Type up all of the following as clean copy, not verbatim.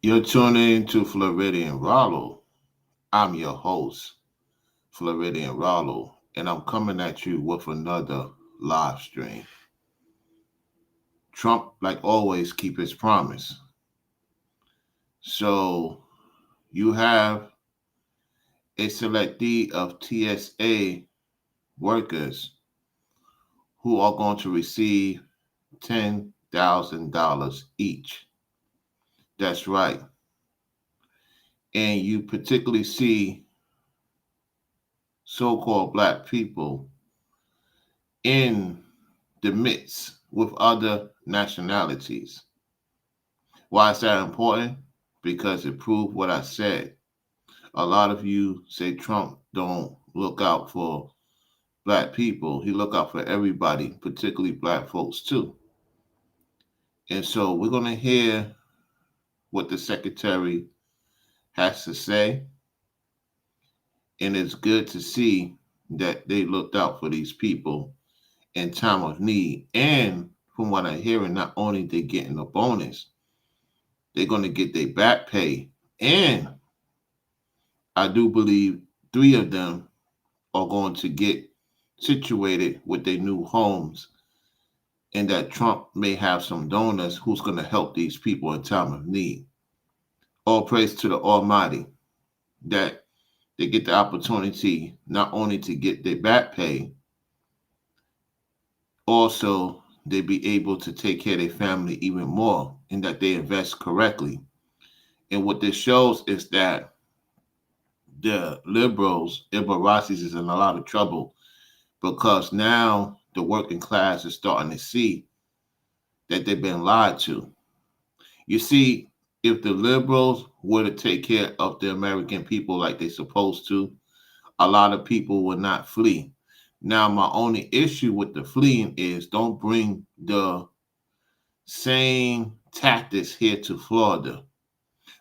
You're tuning to Floridian Rollo. I'm your host, Floridian Rollo, and I'm coming at you with another live stream. Trump, like always, keep his promise. So you have a selectee of TSA workers who are going to receive $10,000 each. That's right. And you particularly see so-called black people in the midst with other nationalities. Why is that important? Because it proved what I said. A lot of you say Trump don't look out for black people. He look out for everybody, particularly black folks too. And so we're going to hear what the secretary has to say. And it's good to see that they looked out for these people in time of need. And from what I'm hearing, not only they getting a bonus, they're going to get their back pay. And I do believe three of them are going to get situated with their new homes, and that Trump may have some donors who's going to help these people in time of need. All praise to the Almighty that they get the opportunity not only to get their back pay, also they be able to take care of their family even more, and that they invest correctly. And what this shows is that the liberals, Ibaracis, is in a lot of trouble because now the working class is starting to see that they've been lied to. You see, if the liberals were to take care of the American people like they're supposed to, a lot of people would not flee. Now, my only issue with the fleeing is don't bring the same tactics here to Florida.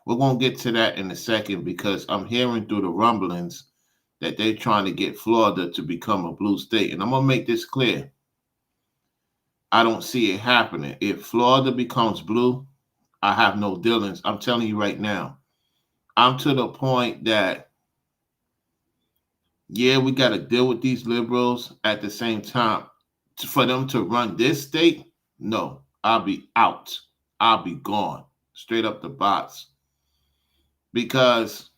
We're going to get to that in a second because I'm hearing through the rumblings that they're trying to get Florida to become a blue state. And I'm going to make this clear. I don't see it happening. If Florida becomes blue, I have no dealings. I'm telling you right now. I'm to the point that, yeah, we got to deal with these liberals at the same time. For them to run this state, no, I'll be out. I'll be gone. Straight up the box. Because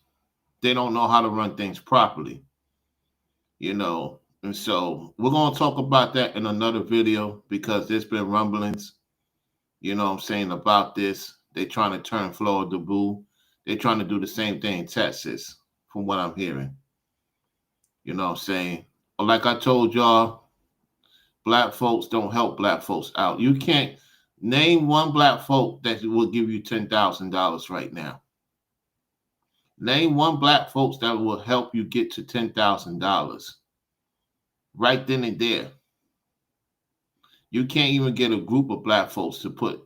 they don't know how to run things properly, you know. And so we're going to talk about that in another video because there's been rumblings, you know what I'm saying, about this. They're trying to turn Florida blue. They're trying to do the same thing in Texas, from what I'm hearing. You know what I'm saying? Like I told y'all, black folks don't help black folks out. You can't name one black folk that will give you $10,000 right now. Name one black folks that will help you get to $10,000 right then and there. You can't even get a group of black folks to put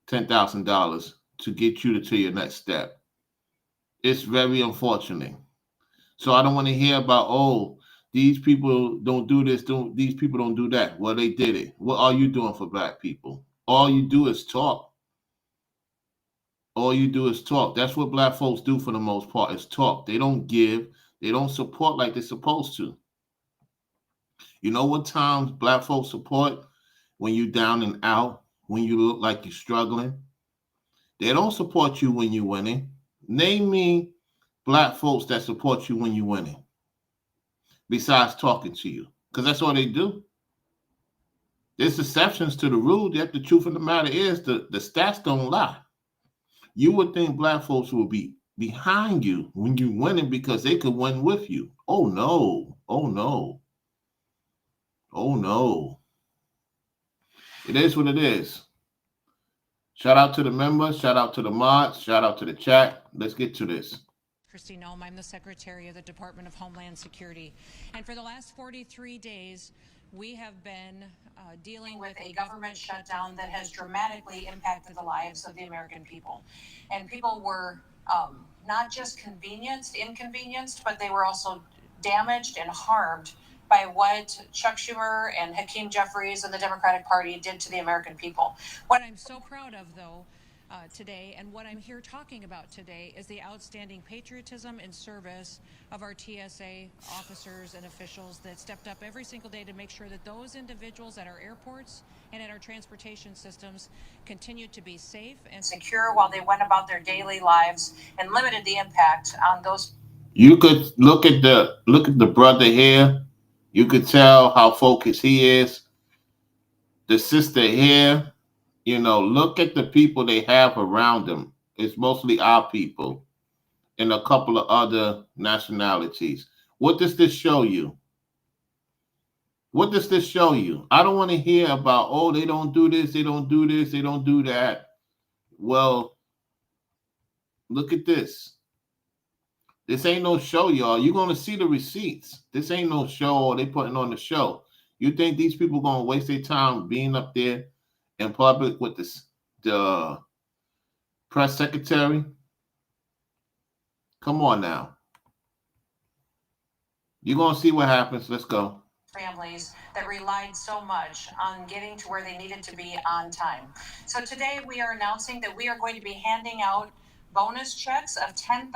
$10,000 to get you to your next step. It's very unfortunate. So I don't want to hear about, oh, these people don't do this, don't these people don't do that. Well, they did it. What are you doing for black people? All you do is talk. All you do is talk. That's what black folks do for the most part is talk. They don't give, they don't support like they're supposed to. You know what times black folks support? When you down and out, when you look like you're struggling. They don't support you when you're winning. Name me black folks that support you when you're winning, besides talking to you, because that's all they do. There's exceptions to the rule. Yet the truth of the matter is the stats don't lie. You would think black folks will be behind you when you're winning because they could win with you. Oh no. Oh no. Oh no. It is what it is. Shout out to the members. Shout out to the mods. Shout out to the chat. Let's get to this. Christy Nome. I'm the Secretary of the Department of Homeland Security. And for the last 43 days, we have been dealing with a government shutdown that has dramatically impacted the lives of the American people. And people were not just inconvenienced, but they were also damaged and harmed by what Chuck Schumer and Hakeem Jeffries and the Democratic Party did to the American people. What I'm so proud of, though, today. And what I'm here talking about today is the outstanding patriotism and service of our TSA officers and officials that stepped up every single day to make sure that those individuals at our airports and at our transportation systems continued to be safe and secure while they went about their daily lives and limited the impact on those. You could look at the brother here. You could tell how focused he is. The sister here, look at the people they have around them. It's mostly our people and a couple of other nationalities. What does this show you? What does this show you? I don't want to hear about, oh, they don't do this, they don't do this, they don't do that. Well, look at this. This ain't no show, y'all. You're going to see the receipts. This ain't no show they putting on the show. You think these people going to waste their time being up there in public with the press secretary? Come on now. You're going to see what happens. Let's go. Families that relied so much on getting to where they needed to be on time. So today we are announcing that we are going to be handing out bonus checks of $10,000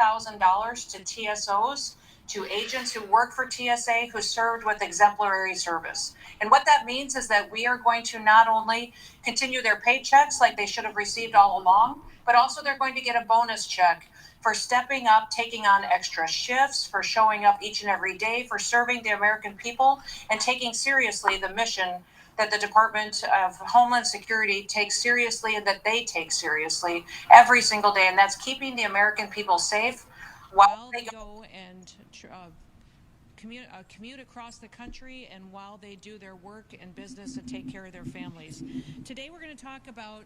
to TSOs, to agents who work for TSA who served with exemplary service. And what that means is that we are going to not only continue their paychecks like they should have received all along, but also they're going to get a bonus check for stepping up, taking on extra shifts, for showing up each and every day, for serving the American people, and taking seriously the mission that the Department of Homeland Security takes seriously and that they take seriously every single day. And that's keeping the American people safe while they go and commute across the country and while they do their work and business and take care of their families. Today we're going to talk about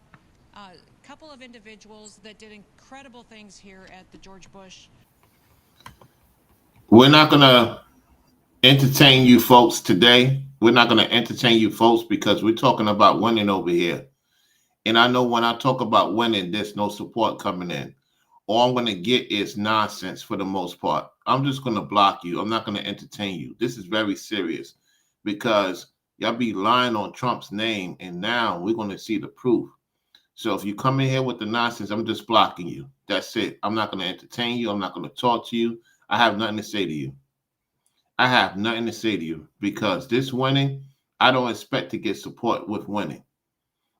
a couple of individuals that did incredible things here at the George Bush. We're not going to entertain you folks today. We're not going to entertain you folks because we're talking about winning over here. And I know when I talk about winning, there's no support coming in. All I'm going to get is nonsense for the most part. I'm just going to block you. I'm not going to entertain you. This is very serious because y'all be lying on Trump's name, and now we're going to see the proof. So if you come in here with the nonsense, I'm just blocking you. That's it. I'm not going to entertain you. I'm not going to talk to you. I have nothing to say to you. I have nothing to say to you because this winning, I don't expect to get support with winning.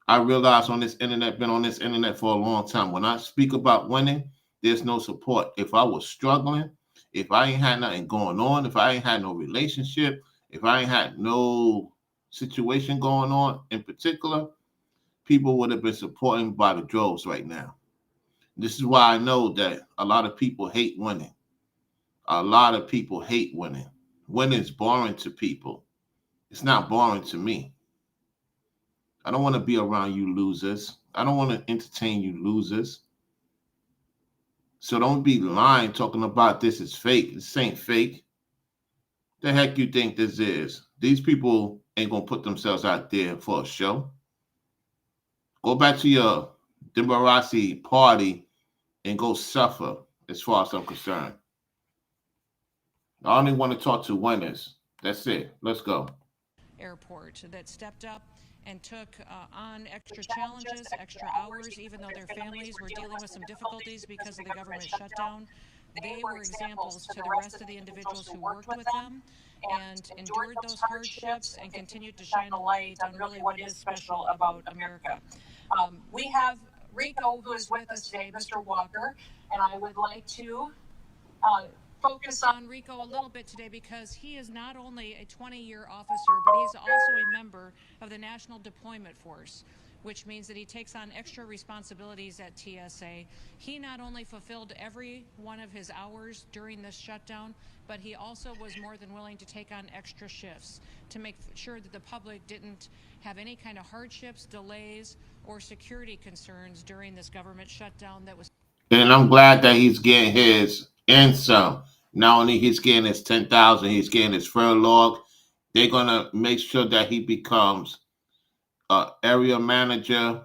I realize on this internet, been on this internet for a long time. When I speak about winning, there's no support. If I was struggling, if I ain't had nothing going on, if I ain't had no relationship, if I ain't had no situation going on in particular, people would have been supporting by the droves right now. This is why I know that a lot of people hate winning. A lot of people hate winning. Winning is boring to people. It's not boring to me. I don't want to be around you losers. I don't want to entertain you losers. So don't be lying talking about this is fake. This ain't fake. The heck you think this is? These people ain't going to put themselves out there for a show. Go back to your Democracy party and go suffer as far as I'm concerned. I only want to talk to winners. That's it. Let's go. Airport that stepped up and took on extra challenges, extra hours, even though their families were dealing with some difficulties because of the government shutdown. They were examples to the rest of the individuals who worked with them and endured those hardships and continued to shine a light on really what is special about America. We have Rico, who is with us today, Mr. Walker, and I would like to focus on Rico a little bit today because he is not only a 20-year officer, but he's also a member of the National Deployment Force, which means that he takes on extra responsibilities at TSA. He not only fulfilled every one of his hours during this shutdown, but he also was more than willing to take on extra shifts to make sure that the public didn't have any kind of hardships, delays, or security concerns during this government shutdown that was. And I'm glad that he's getting his and some. Not only he's getting his 10,000, he's getting his furlough. They're gonna make sure that he becomes an area manager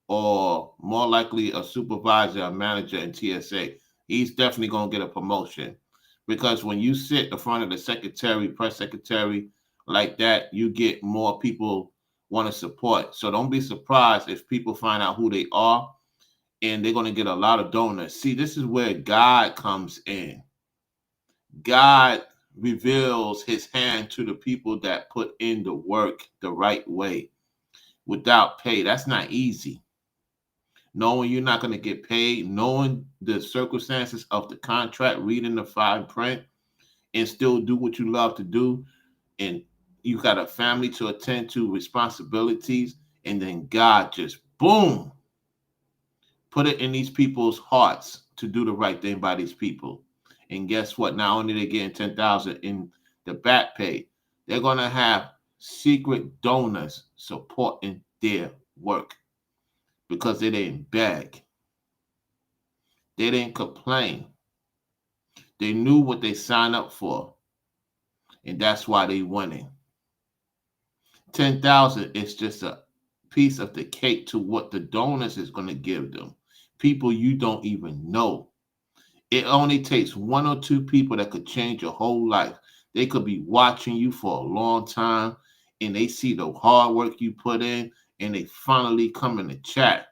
or more likely a supervisor, a manager in TSA. He's definitely gonna get a promotion because when you sit in front of the secretary, press secretary like that, you get more people want to support. So don't be surprised if people find out who they are and they're going to get a lot of donors. See, this is where God comes in. God reveals his hand to the people that put in the work the right way without pay. That's not easy. Knowing you're not going to get paid, knowing the circumstances of the contract, reading the fine print, and still do what you love to do. And you got a family to attend to, responsibilities, and then God just boom, put it in these people's hearts to do the right thing by these people. And guess what? Not only they getting 10,000 in the back pay, they're gonna have secret donors supporting their work because they didn't beg, they didn't complain, they knew what they signed up for, and that's why they winning. 10,000 is just a piece of the cake to what the donors is gonna give them. People you don't even know. It only takes one or two people that could change your whole life. They could be watching you for a long time and they see the hard work you put in and they finally come in the chat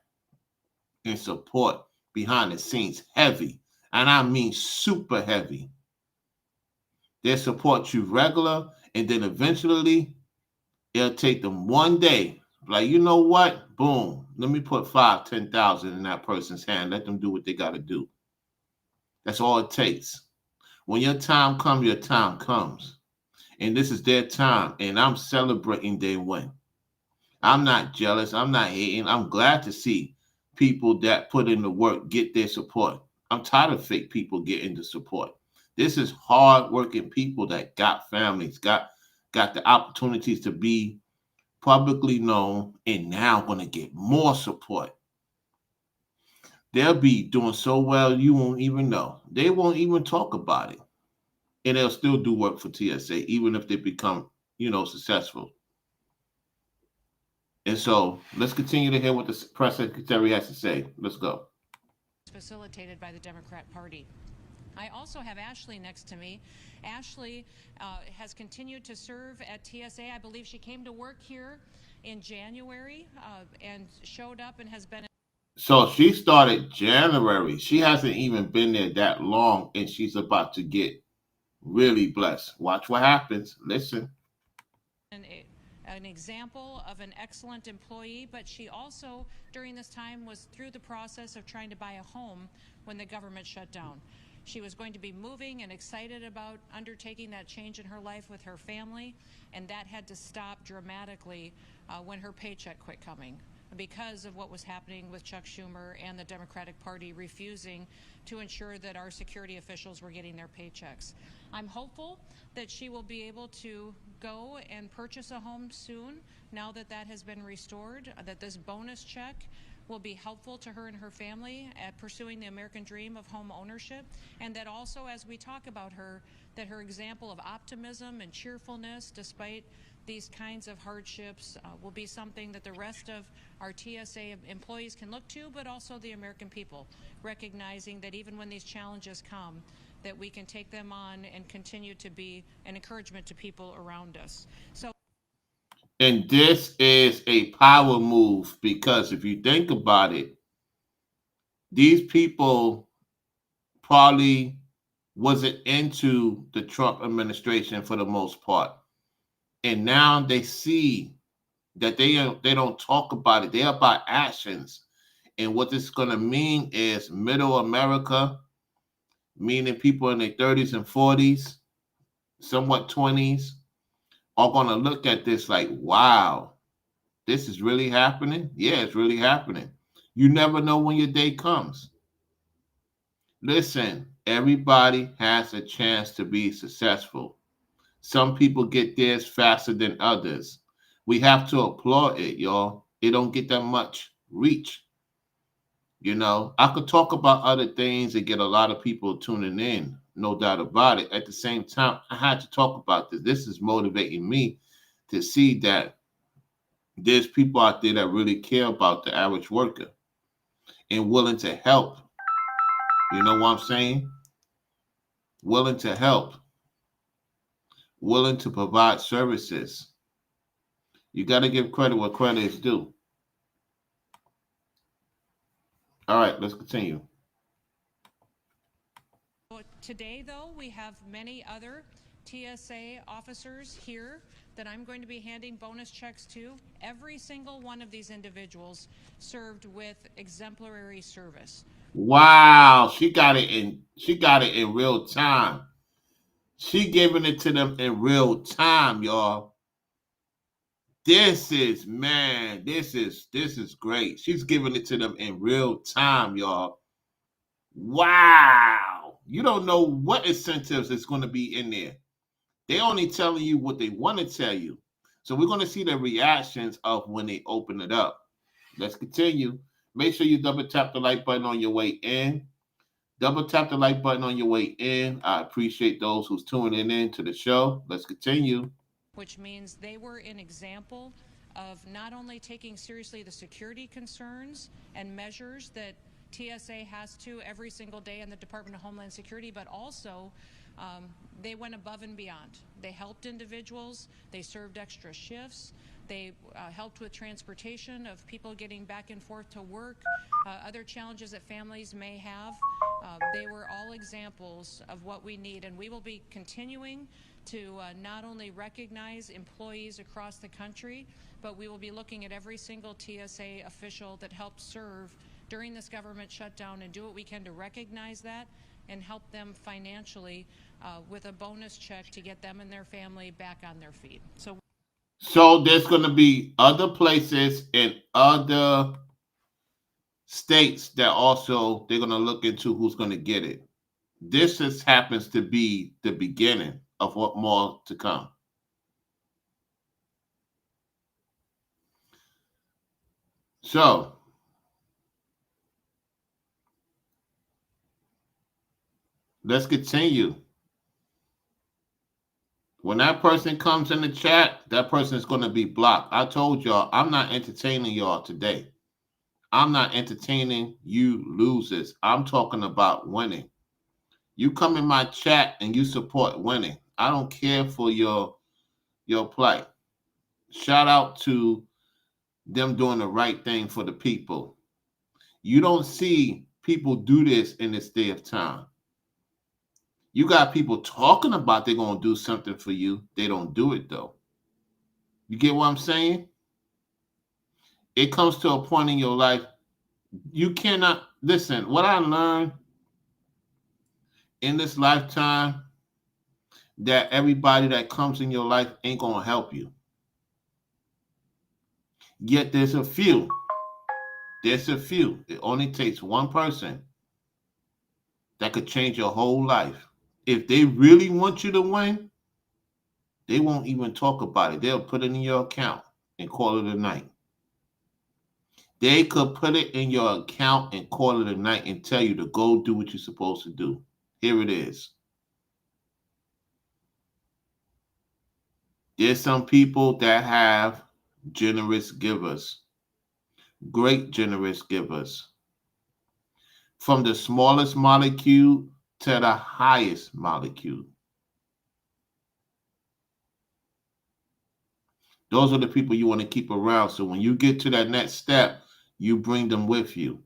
and support behind the scenes heavy. And I mean super heavy. They support you regular and then eventually it'll take them one day. Like, you know what? Boom. Let me put 5, 10,000 in that person's hand. Let them do what they got to do. That's all it takes. When your time comes, your time comes. And this is their time. And I'm celebrating they win. I'm not jealous. I'm not hating. I'm glad to see people that put in the work get their support. I'm tired of fake people getting the support. This is hard-working people that got families, got the opportunities to be publicly known, and now going to get more support. They'll be doing so well you won't even know. They won't even talk about it. And they'll still do work for TSA, even if they become, successful. And so let's continue to hear what the press secretary has to say. Let's go. Facilitated by the Democrat Party. I also have Ashley next to me. Ashley has continued to serve at TSA. I believe she came to work here in January and showed up and has been. So she started January. She hasn't even been there that long, and she's about to get really blessed. Watch what happens. Listen. An example of an excellent employee, but she also, during this time, was through the process of trying to buy a home when the government shut down. She was going to be moving and excited about undertaking that change in her life with her family, and that had to stop dramatically when her paycheck quit coming because of what was happening with Chuck Schumer and the Democratic Party refusing to ensure that our security officials were getting their paychecks. I'm hopeful that she will be able to go and purchase a home soon now that that has been restored, that this bonus check will be helpful to her and her family at pursuing the American dream of home ownership, and that also, as we talk about her, that her example of optimism and cheerfulness despite these kinds of hardships will be something that the rest of our TSA employees can look to, but also the American people, recognizing that even when these challenges come, that we can take them on and continue to be an encouragement to people around us. So. And this is a power move because if you think about it, these people probably wasn't into the Trump administration for the most part. And now they see that they don't talk about it. They're about actions. And what this is going to mean is middle America, meaning people in their 30s and 40s, somewhat 20s, are going to look at this like, wow, this is really happening? Yeah, it's really happening. You never know when your day comes. Listen, everybody has a chance to be successful. Some people get theirs faster than others. We have to applaud it, y'all. It don't get that much reach. I could talk about other things and get a lot of people tuning in, no doubt about it. At the same time, I had to talk about this. This is motivating me to see that there's people out there that really care about the average worker and willing to help. You know what I'm saying? Willing to help, willing to provide services. You got to give credit where credit is due. All right, let's continue. Today, though, we have many other TSA officers here that I'm going to be handing bonus checks to. Every single one of these individuals served with exemplary service. Wow, she got it in real time. She giving it to them in real time, y'all. This is great. She's giving it to them in real time, y'all. Wow. You don't know what incentives is going to be in there. They only telling you what they want to tell you. So we're going to see the reactions of when they open it up. Let's continue. Make sure you double tap the like button on your way in. Double tap the like button on your way in. I appreciate those who's tuning in to the show. Let's continue. Which means they were an example of not only taking seriously the security concerns and measures that TSA has to every single day in the Department of Homeland Security, but also they went above and beyond. They helped individuals, they served extra shifts, they helped with transportation of people getting back and forth to work, other challenges that families may have. They were all examples of what we need, and we will be continuing to not only recognize employees across the country, but we will be looking at every single TSA official that helped serve during this government shutdown and do what we can to recognize that and help them financially with a bonus check to get them and their family back on their feet. So there's going to be other places in other states that also they're going to look into who's going to get it. This just happens to be the beginning of what more to come. So let's continue. When that person comes in the chat, that person is going to be blocked. I told y'all, I'm not entertaining y'all today. I'm not entertaining you losers. I'm talking about winning. You come in my chat and you support winning. I don't care for your plight. Shout out to them doing the right thing for the people. You don't see people do this in this day of time. You got people talking about they're going to do something for you. They don't do it, though. You get what I'm saying? It comes to a point in your life, you cannot, listen, what I learned in this lifetime, that everybody that comes in your life ain't going to help you. Yet there's a few. There's a few. It only takes one person that could change your whole life. If they really want you to win, they won't even talk about it. They'll put it in your account and call it a night. They could put it in your account and call it a night and tell you to go do what you're supposed to do. Here it is. There's some people that have generous givers, great generous givers. From the smallest molecule to the highest molecule. Those are the people you want to keep around. So when you get to that next step, you bring them with you.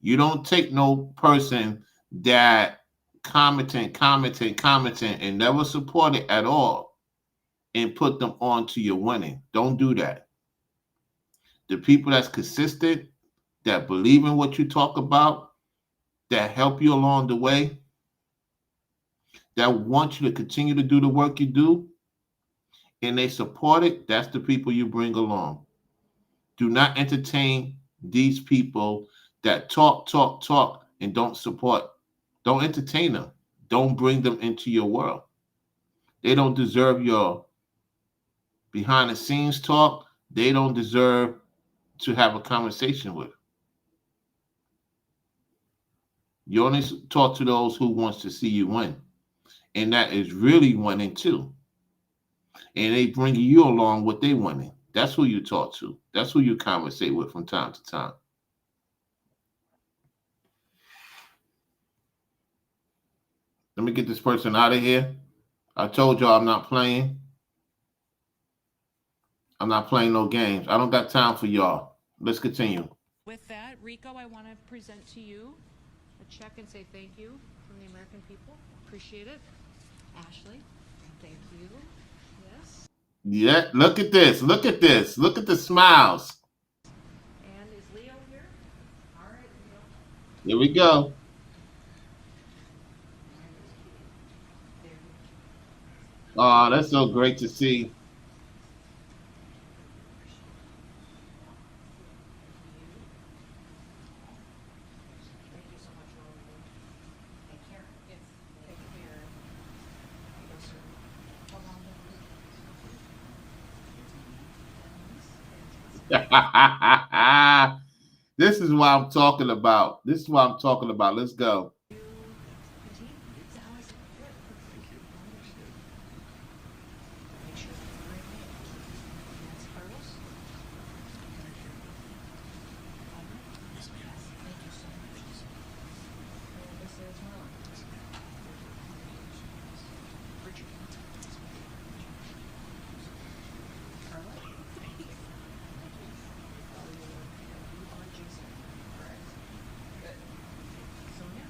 You don't take no person that commenting, and never support it at all and put them on to your winning. Don't do that. The people that's consistent, that believe in what you talk about, that help you along the way, that want you to continue to do the work you do, and they support it, that's the people you bring along. Do not entertain these people that talk, and don't support. Don't entertain them. Don't bring them into your world. They don't deserve your behind the scenes talk. They don't deserve to have a conversation with. You only talk to those who wants to see you win. And that is really winning too. And they bring you along what they winning. That's who you talk to. That's who you conversate with from time to time. Let me get this person out of here. I told y'all I'm not playing. I'm not playing no games. I don't got time for y'all. Let's continue. With that, Rico, I want to present to you a check and say thank you from the American people. Appreciate it. Ashley, thank you. Yes. Yeah, look at this. Look at this. Look at the smiles. And is Leo here? All right, Leo. Here we go. There you Oh, that's so great to see. Thank you so much, Roland. Take care. Yes. Take care. Yes, sir. How long have you This is what I'm talking about. This is what I'm talking about. Let's go. continue? So how is it? Good. Make sure that's the right name. And that's Carlos. Yes, thank you so much. And this is Marlon. Richard. Carla. You are Jason, correct? Good. Sonia?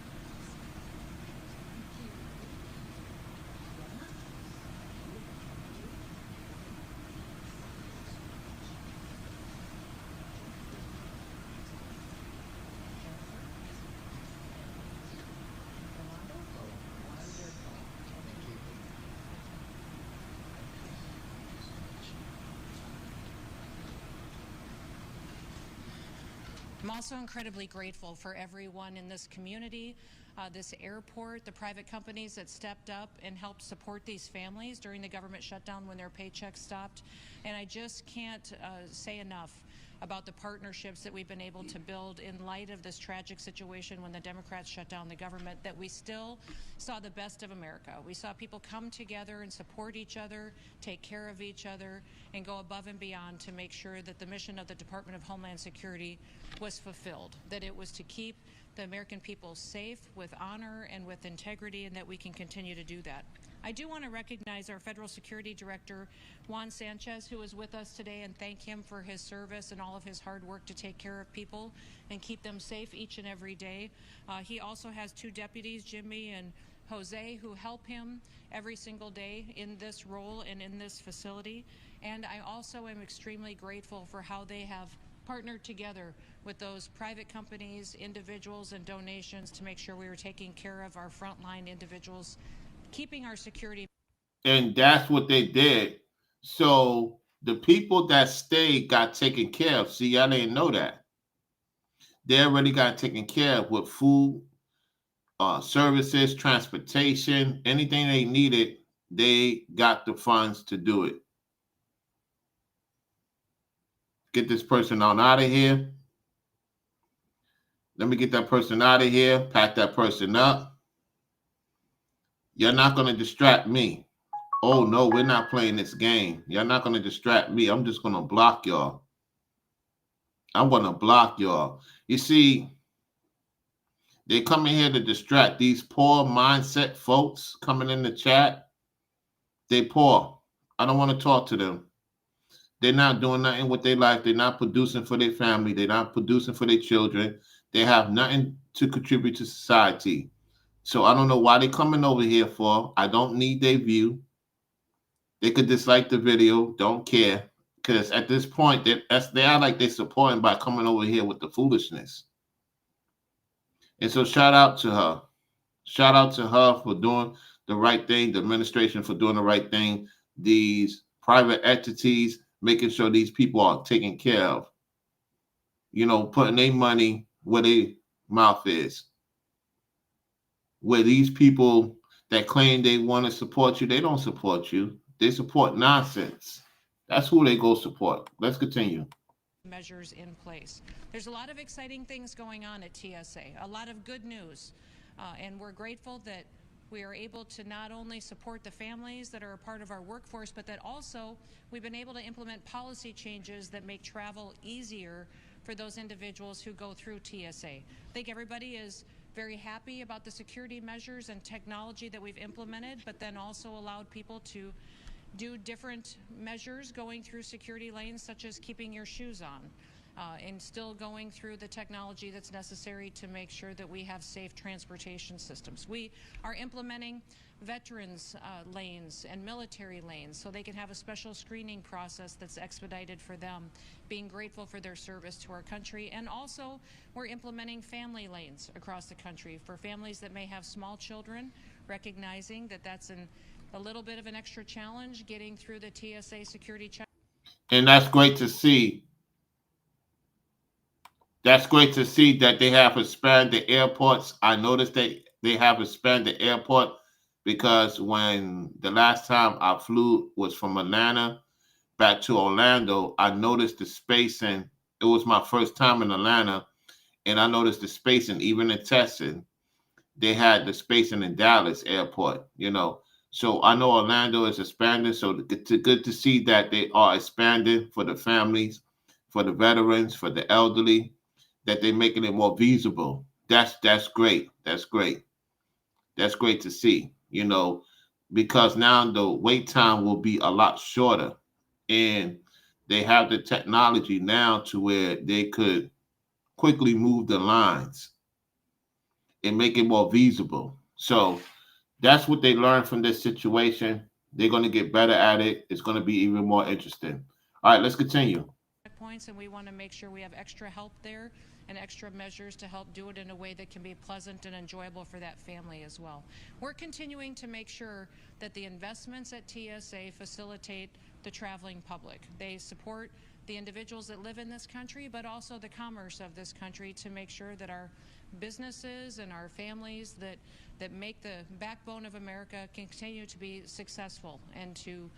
I'm also incredibly grateful for everyone in this community, this airport, the private companies that stepped up and helped support these families during the government shutdown when their paychecks stopped. And I just can't say enough about the partnerships that we've been able to build in light of this tragic situation when the Democrats shut down the government, that we still saw the best of America. We saw people come together and support each other, take care of each other, and go above and beyond to make sure that the mission of the Department of Homeland Security was fulfilled, that it was to keep the American people safe with honor and with integrity, and that we can continue to do that. I do want to recognize our Federal Security Director, Juan Sanchez, who is with us today, and thank him for his service and all of his hard work to take care of people and keep them safe each and every day. He also has two deputies, Jimmy and Jose, who help him every single day in this role and in this facility. And I also am extremely grateful for how they have partnered together with those private companies, individuals, and donations to make sure we were taking care of our frontline individuals, keeping our security. And that's what they did. So the people that stayed got taken care of. See, I didn't know that. They already got taken care of with food, services, transportation, anything they needed. They got the funds to do it. Get this person on out of here. Let me get that person out of here. Pack that person up. You're not going to distract me. Oh, no, we're not playing this game. You're not going to distract me. I'm just going to block y'all. I'm going to block y'all. You see, they come in here to distract these poor mindset folks coming in the chat. They poor. I don't want to talk to them. They're not doing nothing with their life. They're not producing for their family. They're not producing for their children. They have nothing to contribute to society. So I don't know why they're coming over here for. I don't need their view. They could dislike the video. Don't care. Because at this point, they are like they're supporting by coming over here with the foolishness. And so shout out to her. Shout out to her for doing the right thing, the administration for doing the right thing, these private entities making sure these people are taken care of. You know, putting their money where their mouth is. Where these people that claim they want to support you, they don't support you. They support nonsense. That's who they go support. Let's continue. Measures in place. There's a lot of exciting things going on at TSA, a lot of good news, and we're grateful that we are able to not only support the families that are a part of our workforce, but that also we've been able to implement policy changes that make travel easier for those individuals who go through TSA. I think everybody is very happy about the security measures and technology that we've implemented, but then also allowed people to do different measures going through security lanes, such as keeping your shoes on. and still going through the technology that's necessary to make sure that we have safe transportation systems. We are implementing veterans lanes and military lanes so they can have a special screening process that's expedited for them, being grateful for their service to our country. And also we're implementing family lanes across the country for families that may have small children, recognizing that that's a little bit of an extra challenge getting through the TSA security check. And that's great to see. That's great to see that they have expanded airports. I noticed that they have expanded airport because when the last time I flew was from Atlanta back to Orlando, I noticed the spacing. It was my first time in Atlanta, and I noticed the spacing, even in Texas, they had the spacing in Dallas airport, you know. So I know Orlando is expanding. So it's good to see that they are expanding for the families, for the veterans, for the elderly, that they're making it more feasible. That's great. That's great. That's great to see, you know, because now the wait time will be a lot shorter. And they have the technology now to where they could quickly move the lines and make it more feasible. So that's what they learned from this situation. They're going to get better at it. It's going to be even more interesting. All right, let's continue. Checkpoints, and we want to make sure we have extra help there and extra measures to help do it in a way that can be pleasant and enjoyable for that family as well. We're continuing to make sure that the investments at TSA facilitate the traveling public. They support the individuals that live in this country, but also the commerce of this country to make sure that our businesses and our families that make the backbone of America continue to be successful and to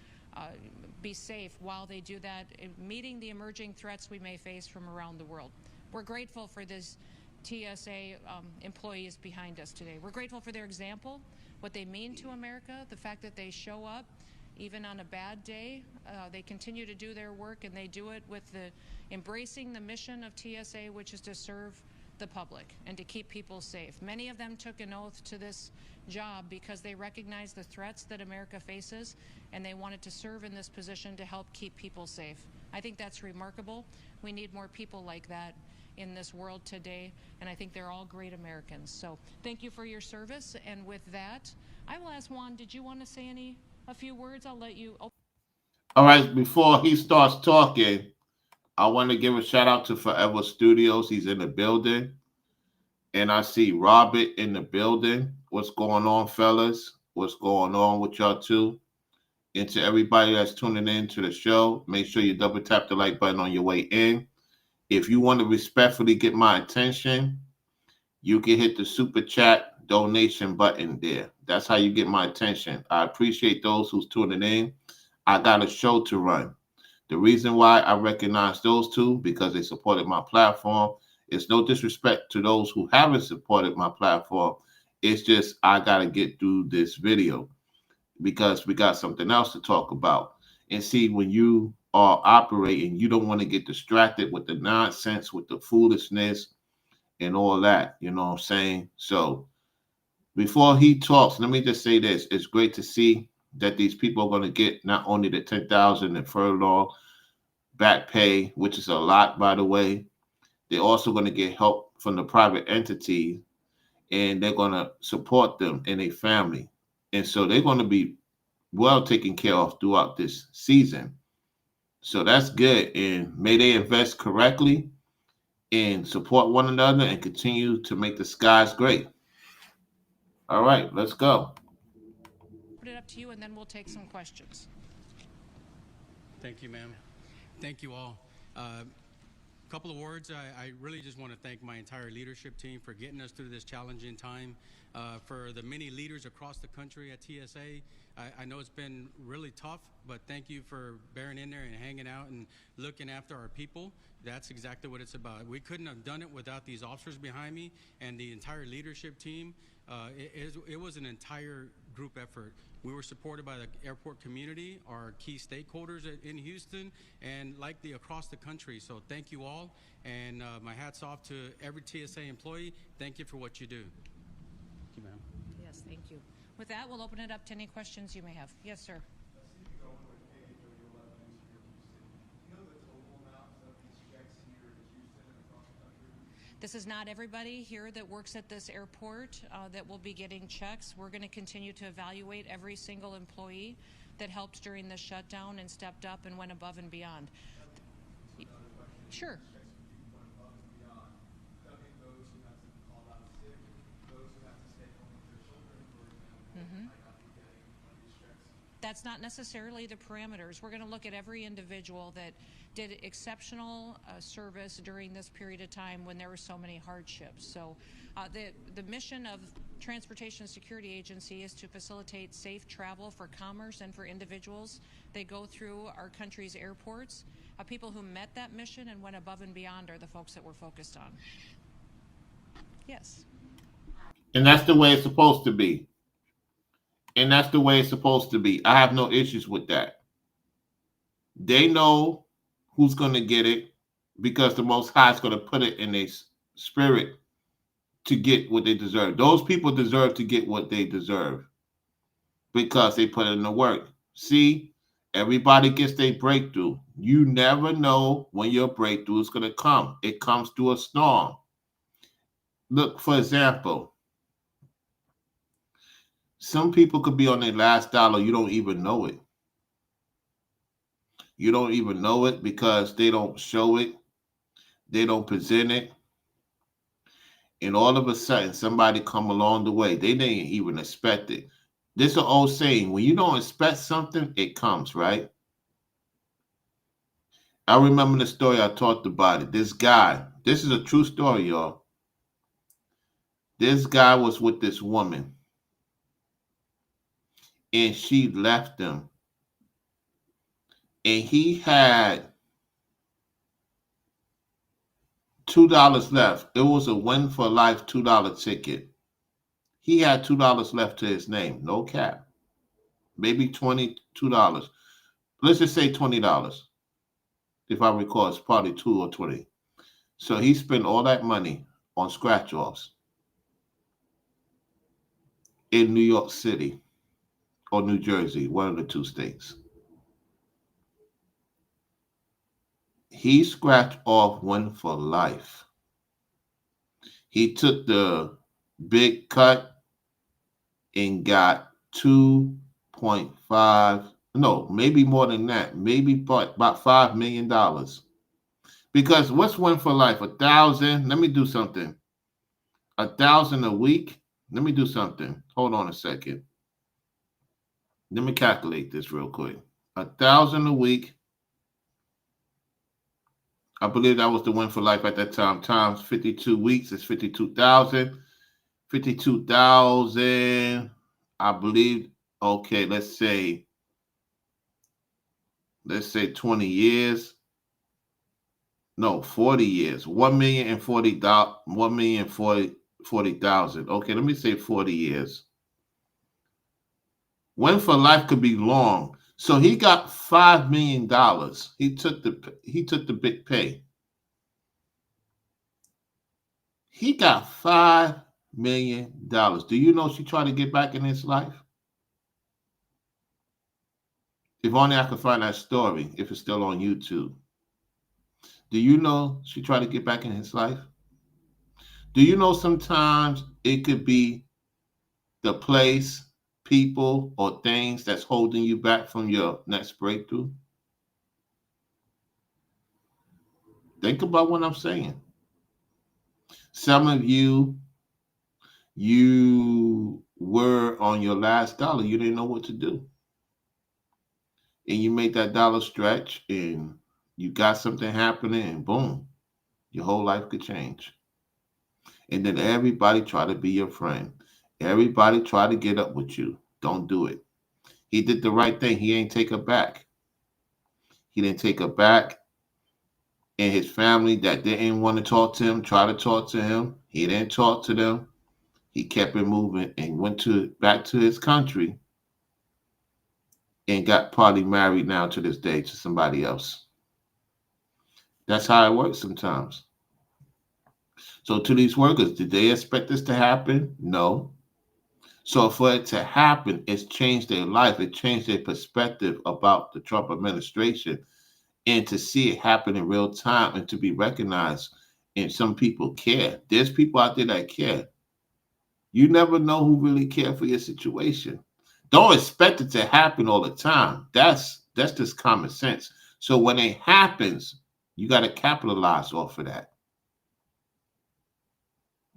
be safe while they do that, meeting the emerging threats we may face from around the world. We're grateful for this TSA employees behind us today. We're grateful for their example, what they mean to America, the fact that they show up even on a bad day. They continue to do their work, and they do it with embracing the mission of TSA, which is to serve the public and to keep people safe. Many of them took an oath to this job because they recognize the threats that America faces, and they wanted to serve in this position to help keep people safe. I think that's remarkable. We need more people like that in this world today, and I think they're all great Americans. So thank you for your service, and with that, I will ask Juan, did you want to say a few words? I'll let you. All right, before he starts talking, I want to give a shout out to Forever Studios. He's in the building. And I see Robert in the building. What's going on, fellas? What's going on with y'all too? And to everybody that's tuning in to the show, make sure you double tap the like button on your way in. If you want to respectfully get my attention, you can hit the super chat donation button there. That's how you get my attention. I appreciate those who's tuning in. I got a show to run. The reason why I recognize those two, because they supported my platform. It's no disrespect to those who haven't supported my platform. It's just I got to get through this video because we got something else to talk about. And see, when you are operating, you don't want to get distracted with the nonsense, with the foolishness and all that. You know what I'm saying? So before he talks, let me just say this. It's great to see that these people are going to get not only the 10,000 in furlough, back pay, which is a lot, by the way. They're also going to get help from the private entity, and they're going to support them and their family. And so they're going to be well taken care of throughout this season. So that's good. And may they invest correctly and support one another and continue to make the skies great. All right, let's go. Put it up to you, and then we'll take some questions. Thank you, ma'am. Thank you all. Couple of words. I really just want to thank my entire leadership team for getting us through this challenging time. For the many leaders across the country at TSA, I know it's been really tough, but thank you for bearing in there and hanging out and looking after our people. That's exactly what it's about. We couldn't have done it without these officers behind me and the entire leadership team. It was an entire group effort. We were supported by the airport community, our key stakeholders in Houston, and likely across the country. So thank you all, and my hat's off to every TSA employee. Thank you for what you do. Thank you, ma'am. Yes, thank you. With that, we'll open it up to any questions you may have. Yes, sir. This is not everybody here that works at this airport that will be getting checks. We're going to continue to evaluate every single employee that helped during the shutdown and stepped up and went above and beyond. Sure. That's not necessarily the parameters. We're going to look at every individual that did exceptional service during this period of time when there were so many hardships. So the mission of Transportation Security Agency is to facilitate safe travel for commerce and for individuals. They go through our country's airports. People who met that mission and went above and beyond are the folks that we're focused on. Yes. And that's the way it's supposed to be. And that's the way it's supposed to be. I have no issues with that. They know who's going to get it because the Most High is going to put it in their spirit to get what they deserve. Those people deserve to get what they deserve because they put in the work. See, everybody gets their breakthrough. You never know when your breakthrough is going to come. It comes through a storm. Look, for example, some people could be on their last dollar. You don't even know it. You don't even know it because they don't show it. They don't present it. And all of a sudden, somebody come along the way. They didn't even expect it. This is an old saying. When you don't expect something, it comes, right? I remember the story I talked about it. This guy, this is a true story, y'all. This guy was with this woman. And she left him. And he had $2 left. It was a win for life $2 ticket. He had $2 left to his name. No cap. Maybe $22. Let's just say $20. If I recall, it's probably 2 or 20. So he spent all that money on scratch-offs in New York City or New Jersey, one of the two states. He scratched off one for life. He took the big cut and got 2.5, no, maybe more than that, maybe about $5 million. Because what's one for life? 1,000? Let me do something. 1,000 a week? Let me do something. Hold on a second. Let me calculate this real quick. 1,000 a week. I believe that was the one for life at that time. Times 52 weeks is 52,000. 52,000. I believe. Okay, let's say 20 years. No, 40 years. 1,040,000. Okay, let me say 40 years. One for life could be long. So he got $5 million. He took the big pay. He got $5 million. Do you know she tried to get back in his life? If only I could find that story, if it's still on YouTube. Do you know she tried to get back in his life? Do you know sometimes it could be the place, people, or things that's holding you back from your next breakthrough? Think about what I'm saying. Some of you were on your last dollar. You didn't know what to do. And you made that dollar stretch and you got something happening and boom, your whole life could change. And then everybody try to be your friend. Everybody try to get up with you. Don't do it. He did the right thing. He ain't take her back. He didn't take her back. And his family that didn't want to talk to him, try to talk to him. He didn't talk to them. He kept it moving and went back to his country and got probably married now to this day to somebody else. That's how it works sometimes. So to these workers, did they expect this to happen? No. So for it to happen, it's changed their life. It changed their perspective about the Trump administration. And to see it happen in real time and to be recognized and some people care. There's people out there that care. You never know who really care for your situation. Don't expect it to happen all the time. That's just common sense. So when it happens, you got to capitalize off of that.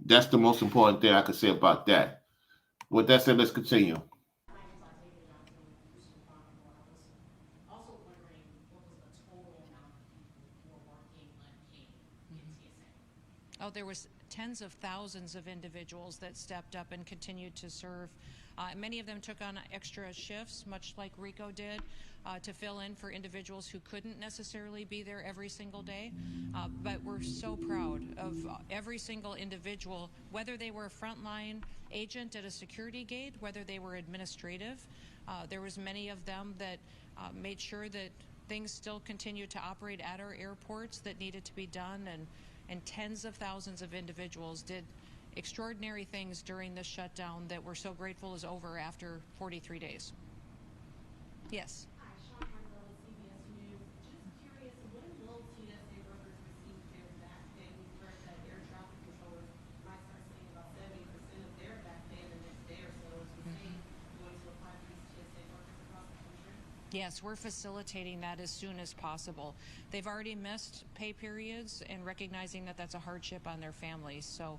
That's the most important thing I can say about that. With that said, let's continue. My name's Octavia Johnson with Houston Chronicle. I was also wondering what was the total amount of people who were working unpaid in TSA? Oh, there was tens of thousands of individuals that stepped up and continued to serve. Many of them took on extra shifts, much like Rico did, to fill in for individuals who couldn't necessarily be there every single day. But we're so proud of every single individual, whether they were a frontline agent at a security gate, whether they were administrative. There was many of them that made sure that things still continued to operate at our airports that needed to be done, and tens of thousands of individuals did extraordinary things during this shutdown that we're so grateful is over after 43 days. Yes. Hi, Sean Hartzell with CBS News. Just curious, when will TSA workers receive their back pay? We've heard that air traffic controllers might start seeing about 70% of their back pay in the next day or so. Is the state going to apply for these TSA workers across the country? Yes, we're facilitating that as soon as possible. They've already missed pay periods and recognizing that that's a hardship on their families. So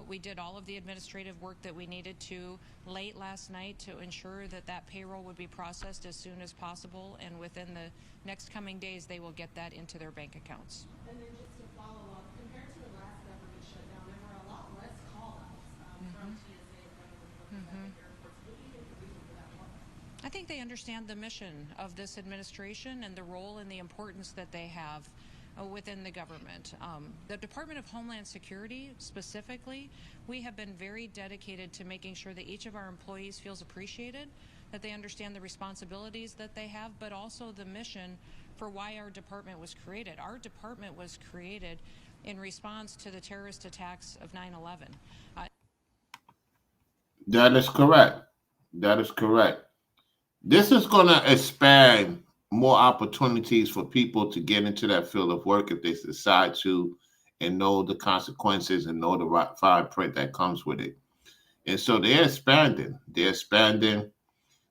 we did all of the administrative work that we needed to late last night to ensure that that payroll would be processed as soon as possible. And within the next coming days, they will get that into their bank accounts. And then just to follow up, compared to the last government shutdown, there were a lot less call-outs from TSA and government workers at the airports. What do you think the reason for that was? I think they understand the mission of this administration and the role and the importance that they have within the government. The Department of Homeland Security specifically, we have been very dedicated to making sure that each of our employees feels appreciated, that they understand the responsibilities that they have, but also the mission for why our department was created. Our department was created in response to the terrorist attacks of 9/11. That is correct. That is correct. This is going to expand more opportunities for people to get into that field of work if they decide to, and know the consequences and know the fine print that comes with it. And so they're expanding. They're expanding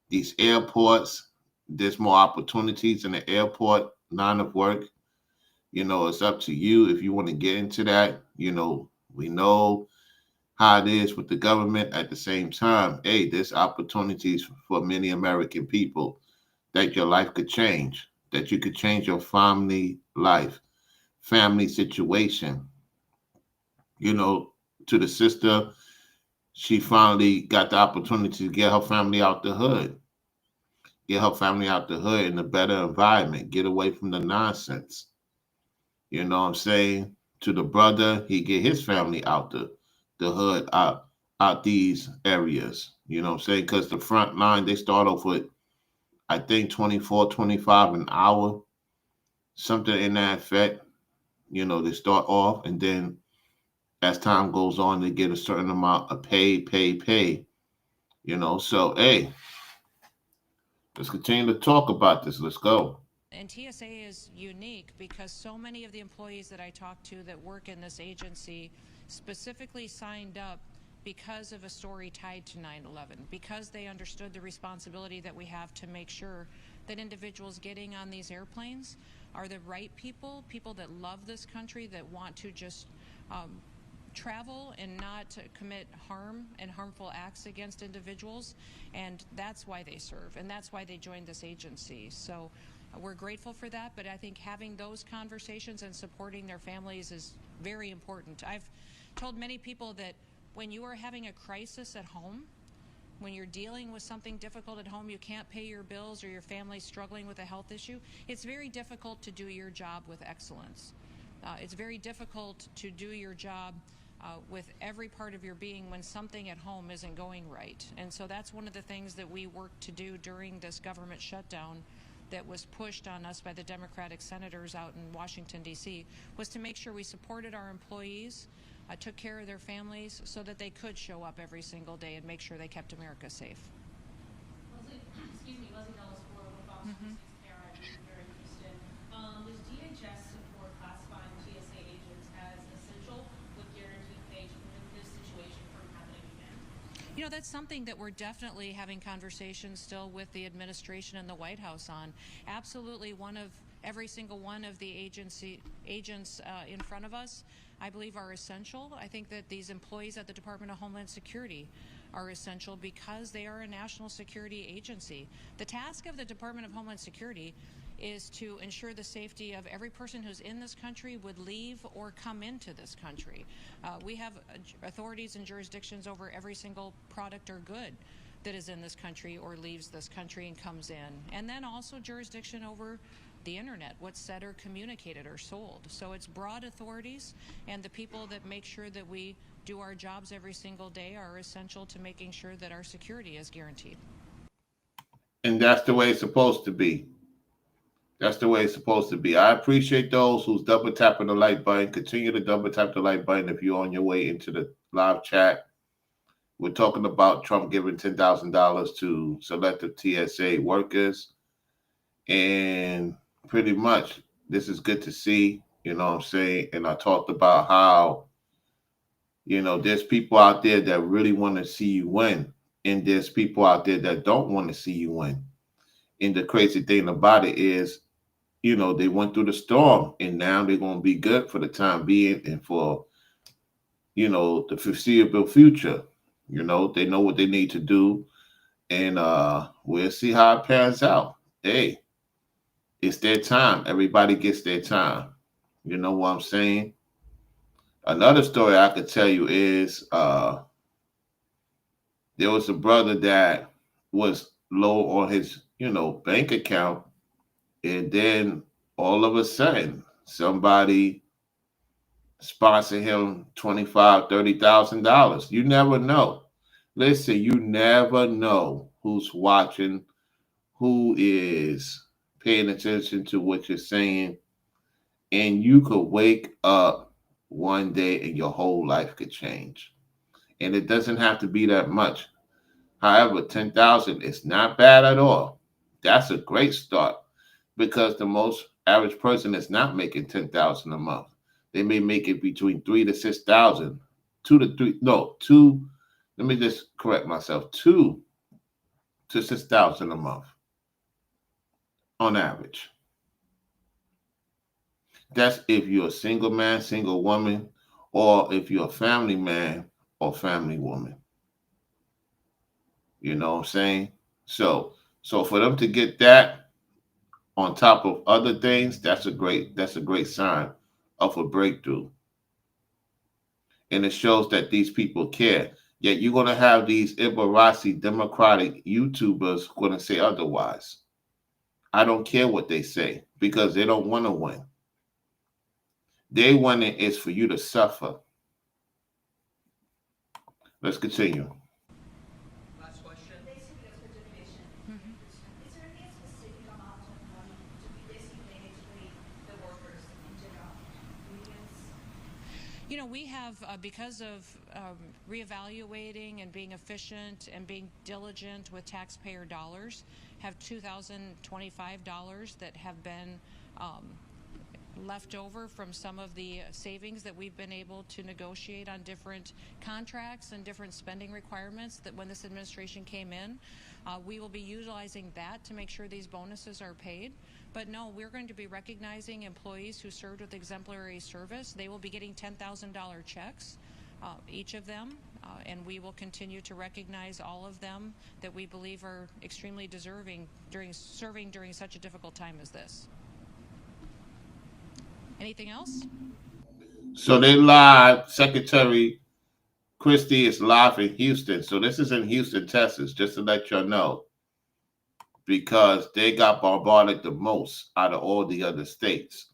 these airports. There's more opportunities in the airport line of work. It's up to you if you want to get into that. We know how it is with the government. At the same time, hey, there's opportunities for many American people that your life could change, that you could change your family life, family situation. To the sister, she finally got the opportunity to get her family out the hood, in a better environment, get away from the nonsense. You know what I'm saying? To the brother, he get his family out the hood, out these areas. You know what I'm saying? Because the front line, they start off with, I think, 24, 25 an hour, something in that effect. They start off, and then as time goes on, they get a certain amount of pay. So hey, let's continue to talk about this. Let's go. And TSA is unique because so many of the employees that I talk to that work in this agency specifically signed up because of a story tied to 9/11, because they understood the responsibility that we have to make sure that individuals getting on these airplanes are the right people that love this country, that want to just travel and not commit harm and harmful acts against individuals. And that's why they serve, and that's why they joined this agency. So we're grateful for that, but I think having those conversations and supporting their families is very important. I've told many people that when you are having a crisis at home, when you're dealing with something difficult at home, you can't pay your bills, or your family's struggling with a health issue, it's very difficult to do your job with excellence. It's very difficult to do your job with every part of your being when something at home isn't going right. And so that's one of the things that we worked to do during this government shutdown that was pushed on us by the Democratic senators out in Washington, D.C., was to make sure we supported our employees, took care of their families so that they could show up every single day and make sure they kept America safe. Leslie Dallas Ford with Fox 36 KRIV here in Houston. Does DHS support classifying TSA agents as essential That's something that we're definitely having conversations still with the administration and the White House on. Absolutely, every single one of the agents in front of us, I believe, are essential. I think that these employees at the Department of Homeland Security are essential because they are a national security agency. The task of the Department of Homeland Security is to ensure the safety of every person who's in this country, would leave or come into this country. We have authorities and jurisdictions over every single product or good that is in this country or leaves this country and comes in. And then also jurisdiction over the internet, what's said or communicated or sold. So it's broad authorities, and the people that make sure that we do our jobs every single day are essential to making sure that our security is guaranteed. And that's the way it's supposed to be. That's the way it's supposed to be. I appreciate those who's double tapping the like button. Continue to double tap the like button if you're on your way into the live chat. We're talking about Trump giving $10,000 to selective TSA workers. And pretty much this is good to see, you know what I'm saying? And I talked about how, there's people out there that really want to see you win. And there's people out there that don't want to see you win. And the crazy thing about it is, they went through the storm and now they're going to be good for the time being and for, the foreseeable future. They know what they need to do. And we'll see how it pans out. Hey, it's their time. Everybody gets their time. You know what I'm saying? Another story I could tell you is there was a brother that was low on his, bank account. And then all of a sudden, somebody sponsor him $25,000, $30,000. You never know. Listen, you never know who's watching, who is paying attention to what you're saying, and you could wake up one day and your whole life could change. And it doesn't have to be that much. However, 10,000 is not bad at all. That's a great start because the most average person is not making 10,000 a month. They may make it between 3 to 6,000, 2 to 3. No, two. Let me just correct myself. 2 to 6,000 a month on average. That's if you're a single man, single woman, or if you're a family man or family woman. You know what I'm saying? So for them to get that on top of other things, that's a great sign of a breakthrough. And it shows that these people care. Yet you're gonna have these Ibarasi Democratic YouTubers gonna say otherwise. I don't care what they say because they don't want to win. They want it is for you to suffer. Let's continue. Last question. Basically, a certification. Is there any specific amount of money to be designated to the workers in general? Unions? We have, because of reevaluating and being efficient and being diligent with taxpayer dollars, have $2,025 that have been left over from some of the savings that we've been able to negotiate on different contracts and different spending requirements that when this administration came in, we will be utilizing that to make sure these bonuses are paid. But no, we're going to be recognizing employees who served with exemplary service. They will be getting $10,000 checks, each of them, and we will continue to recognize all of them that we believe are extremely deserving serving during such a difficult time as this. Anything else? So they live. Secretary Christie is live in Houston. So this is in Houston, Texas, just to let y'all know, because they got bombarded the most out of all the other states.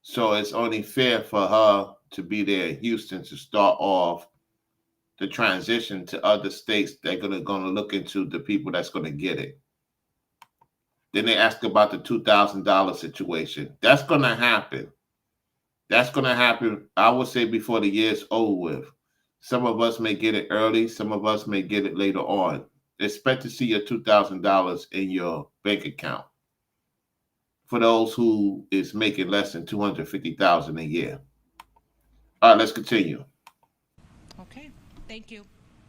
So it's only fair for her to be there in Houston to start off the transition to other states. They're gonna look into the people that's gonna get it. Then they ask about the $2,000 situation. That's gonna happen. That's gonna happen. I would say before the year's over with. Some of us may get it early. Some of us may get it later on. Expect to see your $2,000 in your bank account. For those who is making less than 250,000 a year. All right, let's continue. Okay, thank you.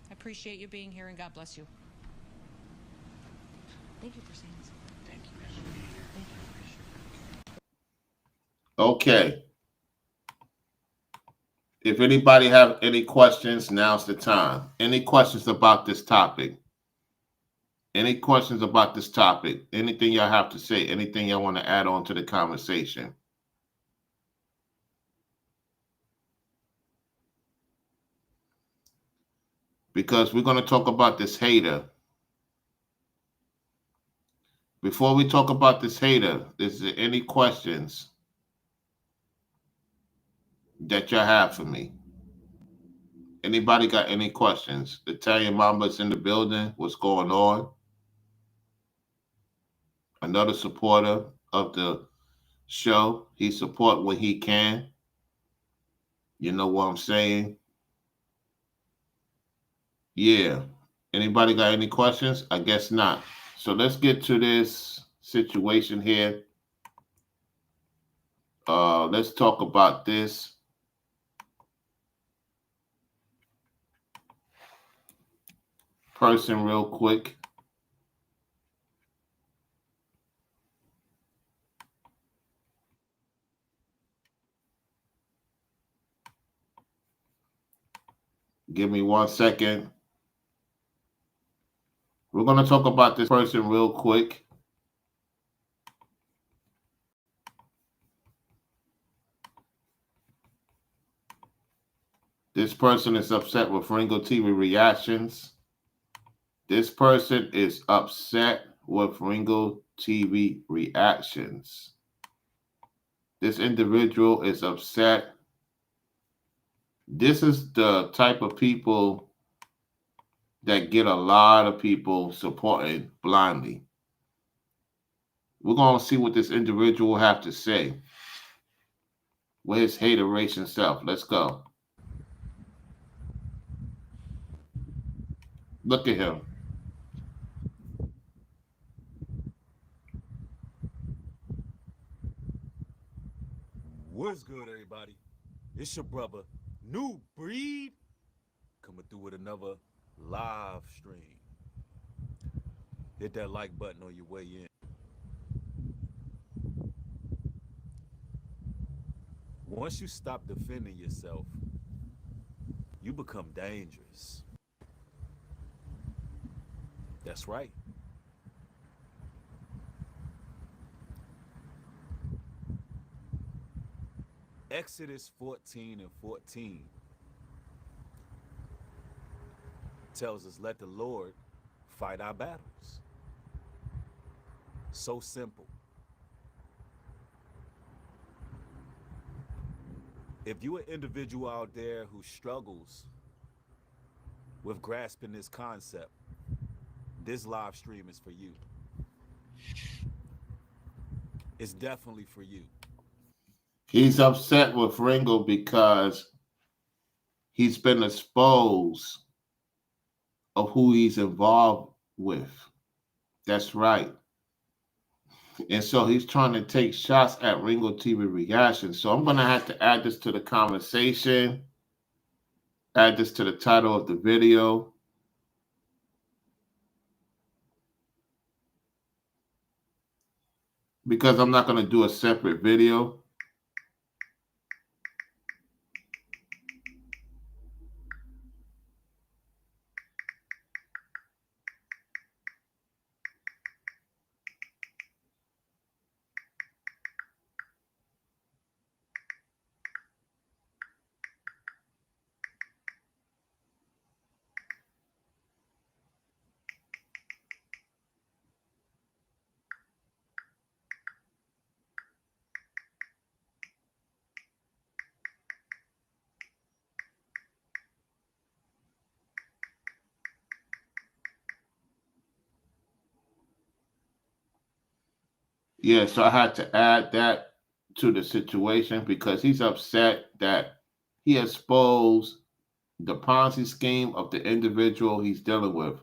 I appreciate you being here, and God bless you. Thank you for saying so. Thank you. Okay. If anybody have any questions, now's the time. Any questions about this topic? Any questions about this topic? Anything y'all have to say? Anything y'all want to add on to the conversation? Because we're going to talk about this hater. Before we talk about this hater, is there any questions that y'all have for me? Anybody got any questions? Italian Mamba's in the building. What's going on? Another supporter of the show. He support when he can. You know what I'm saying? Yeah. Anybody got any questions? I guess not. So let's get to this situation here. Let's talk about this. Person real quick. Give me 1 second. We're going to talk about this person real quick. This person is upset with Ringotv reactions. This person is upset with Ringotv reactions. This individual is upset. This is the type of people that get a lot of people supporting blindly. We're going to see what this individual have to say with his hateration self. Let's go. Look at him. What's good, everybody? It's your brother, New Breed, coming through with another live stream. Hit that like button on your way in. Once you stop defending yourself, you become dangerous. That's right. Exodus 14:14 tells us, let the Lord fight our battles. So simple. If you're an individual out there who struggles with grasping this concept, this live stream is for you. It's definitely for you. He's upset with Ringo because he's been exposed of who he's involved with. That's right. And so he's trying to take shots at Ringotv reactions. So I'm going to have to add this to the conversation, add this to the title of the video. Because I'm not going to do a separate video. Yeah, so I had to add that to the situation because he's upset that he exposed the Ponzi scheme of the individual he's dealing with.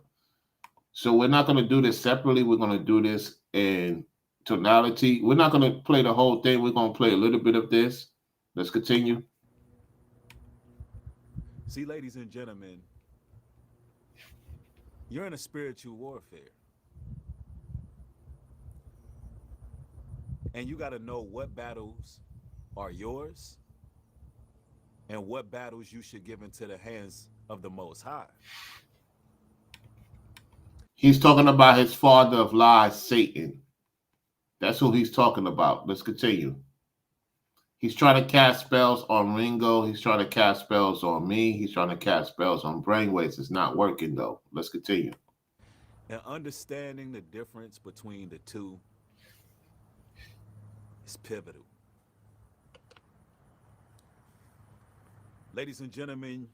So we're not going to do this separately. We're going to do this in tonality. We're not going to play the whole thing. We're going to play a little bit of this. Let's continue. See, ladies and gentlemen, You're in a spiritual warfare. And you got to know what battles are yours and what battles you should give into the hands of the Most High. He's talking about his father of lies, Satan. That's who he's talking about. Let's continue. He's trying to cast spells on Ringo. He's trying to cast spells on me. He's trying to cast spells on Brainwaves. It's not working, though. Let's continue. And understanding the difference between the two is pivotal. Ladies and gentlemen,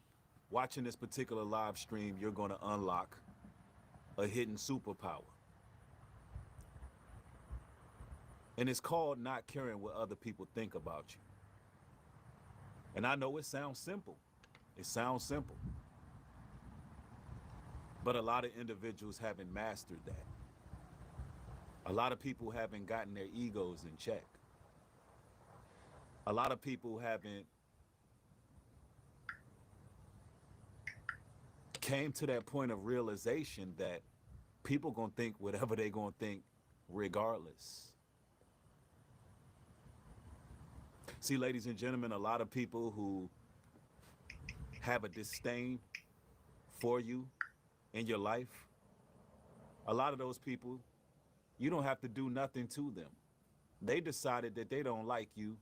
watching this particular live stream, you're going to unlock a hidden superpower. And it's called not caring what other people think about you. And I know it sounds simple. It sounds simple. But a lot of individuals haven't mastered that. A lot of people haven't gotten their egos in check. A lot of people haven't came to that point of realization that people gonna think whatever they gonna think regardless. See, ladies and gentlemen, a lot of people who have a disdain for you in your life, a lot of those people, you don't have to do nothing to them. They decided that they don't like you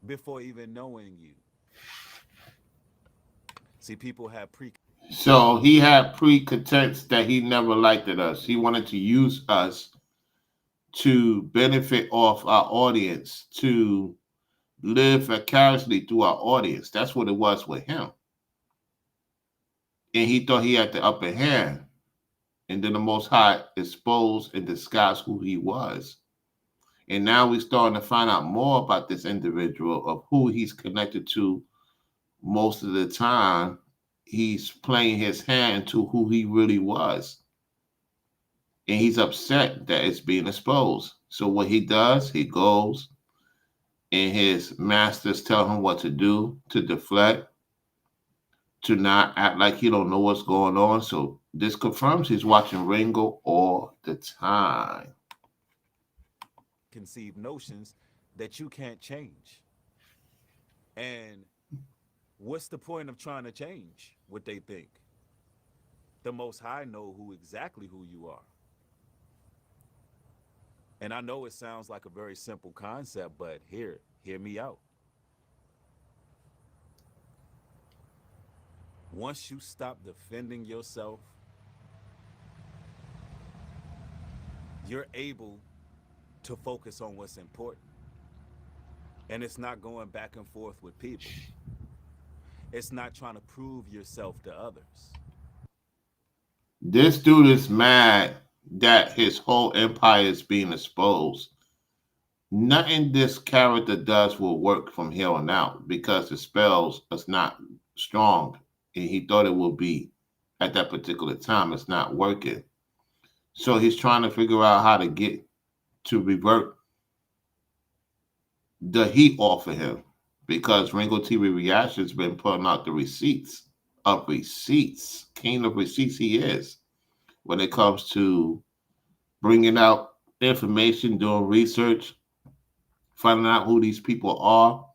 before even knowing you. See, people have So he had preconceptions that he never liked at us. He wanted to use us to benefit off our audience, to live vicariously through our audience. That's what it was with him. And he thought he had the upper hand. And then the Most High exposed and disguised who he was. And now we're starting to find out more about this individual, of who he's connected to. Most of the time, he's playing his hand to who he really was. And he's upset that it's being exposed. So what he does, he goes and his masters tell him what to do, to deflect, to not act like he don't know what's going on. So this confirms he's watching Ringo all the time. conceived notions that you can't change. And what's the point of trying to change what they think? The Most High know exactly who you are. And I know it sounds like a very simple concept, but hear me out. Once you stop defending yourself, you're able to focus on what's important. And it's not going back and forth with people. It's not trying to prove yourself to others. This dude is mad that his whole empire is being exposed. Nothing this character does will work from here on out because the spells is not strong. And he thought it would be at that particular time. It's not working. So he's trying to figure out how to get to revert the heat off of him, because Ringotv Reaction's been putting out the receipts of receipts. King of receipts he is when it comes to bringing out information, doing research, finding out who these people are,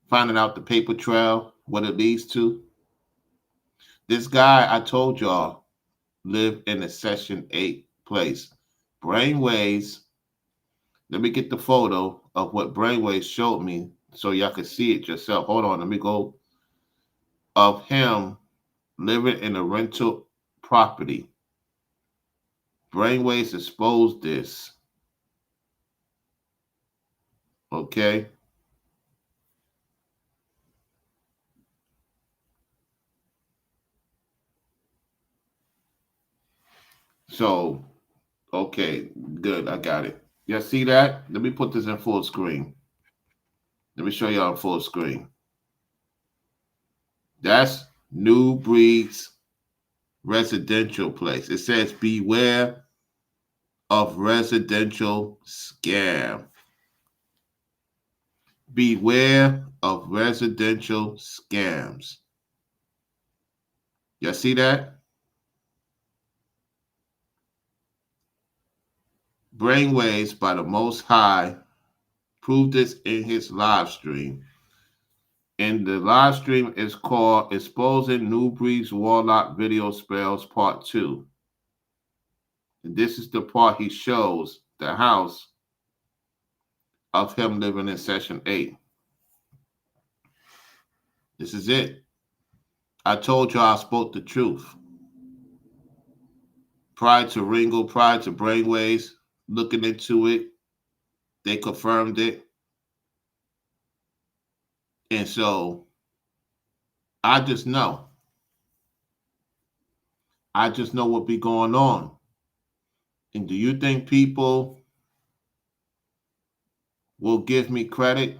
finding out the paper trail, what it leads to. This guy, I told y'all, lived in a Section 8 place. Brainwaves, let me get the photo of what Brainwaves showed me so y'all can see it yourself. Hold on, let me go. Of him living in a rental property. Brainwaves exposed this. Okay. So, okay, good. I got it. Y'all see that? Let me put this in full screen. Let me show y'all full screen. That's New Breed's residential place. It says beware of residential scam. Beware of residential scams. You see that? Brainwaves by the Most High proved this in his live stream. And the live stream is called Exposing New Breed's Warlock Video Spells Part 2. And this is the part he shows the house of him living in Session 8. This is it. I told you I spoke the truth. Prior to Ringo, prior to Brainwaves, looking into it, they confirmed it. And so I just know. I just know what be going on. And do you think people will give me credit?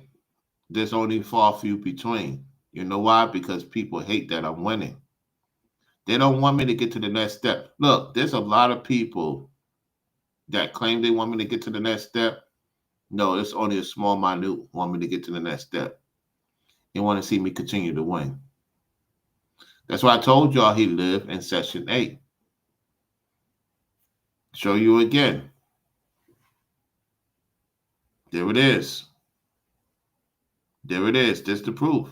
There's only far few between. You know why? Because people hate that I'm winning. They don't want me to get to the next step. Look, there's a lot of people that claim they want me to get to the next step. No, it's only a small minute want me to get to the next step. They want to see me continue to win. That's why I told y'all he lived in Session 8. Show you again. There it is. There it is. There's the proof.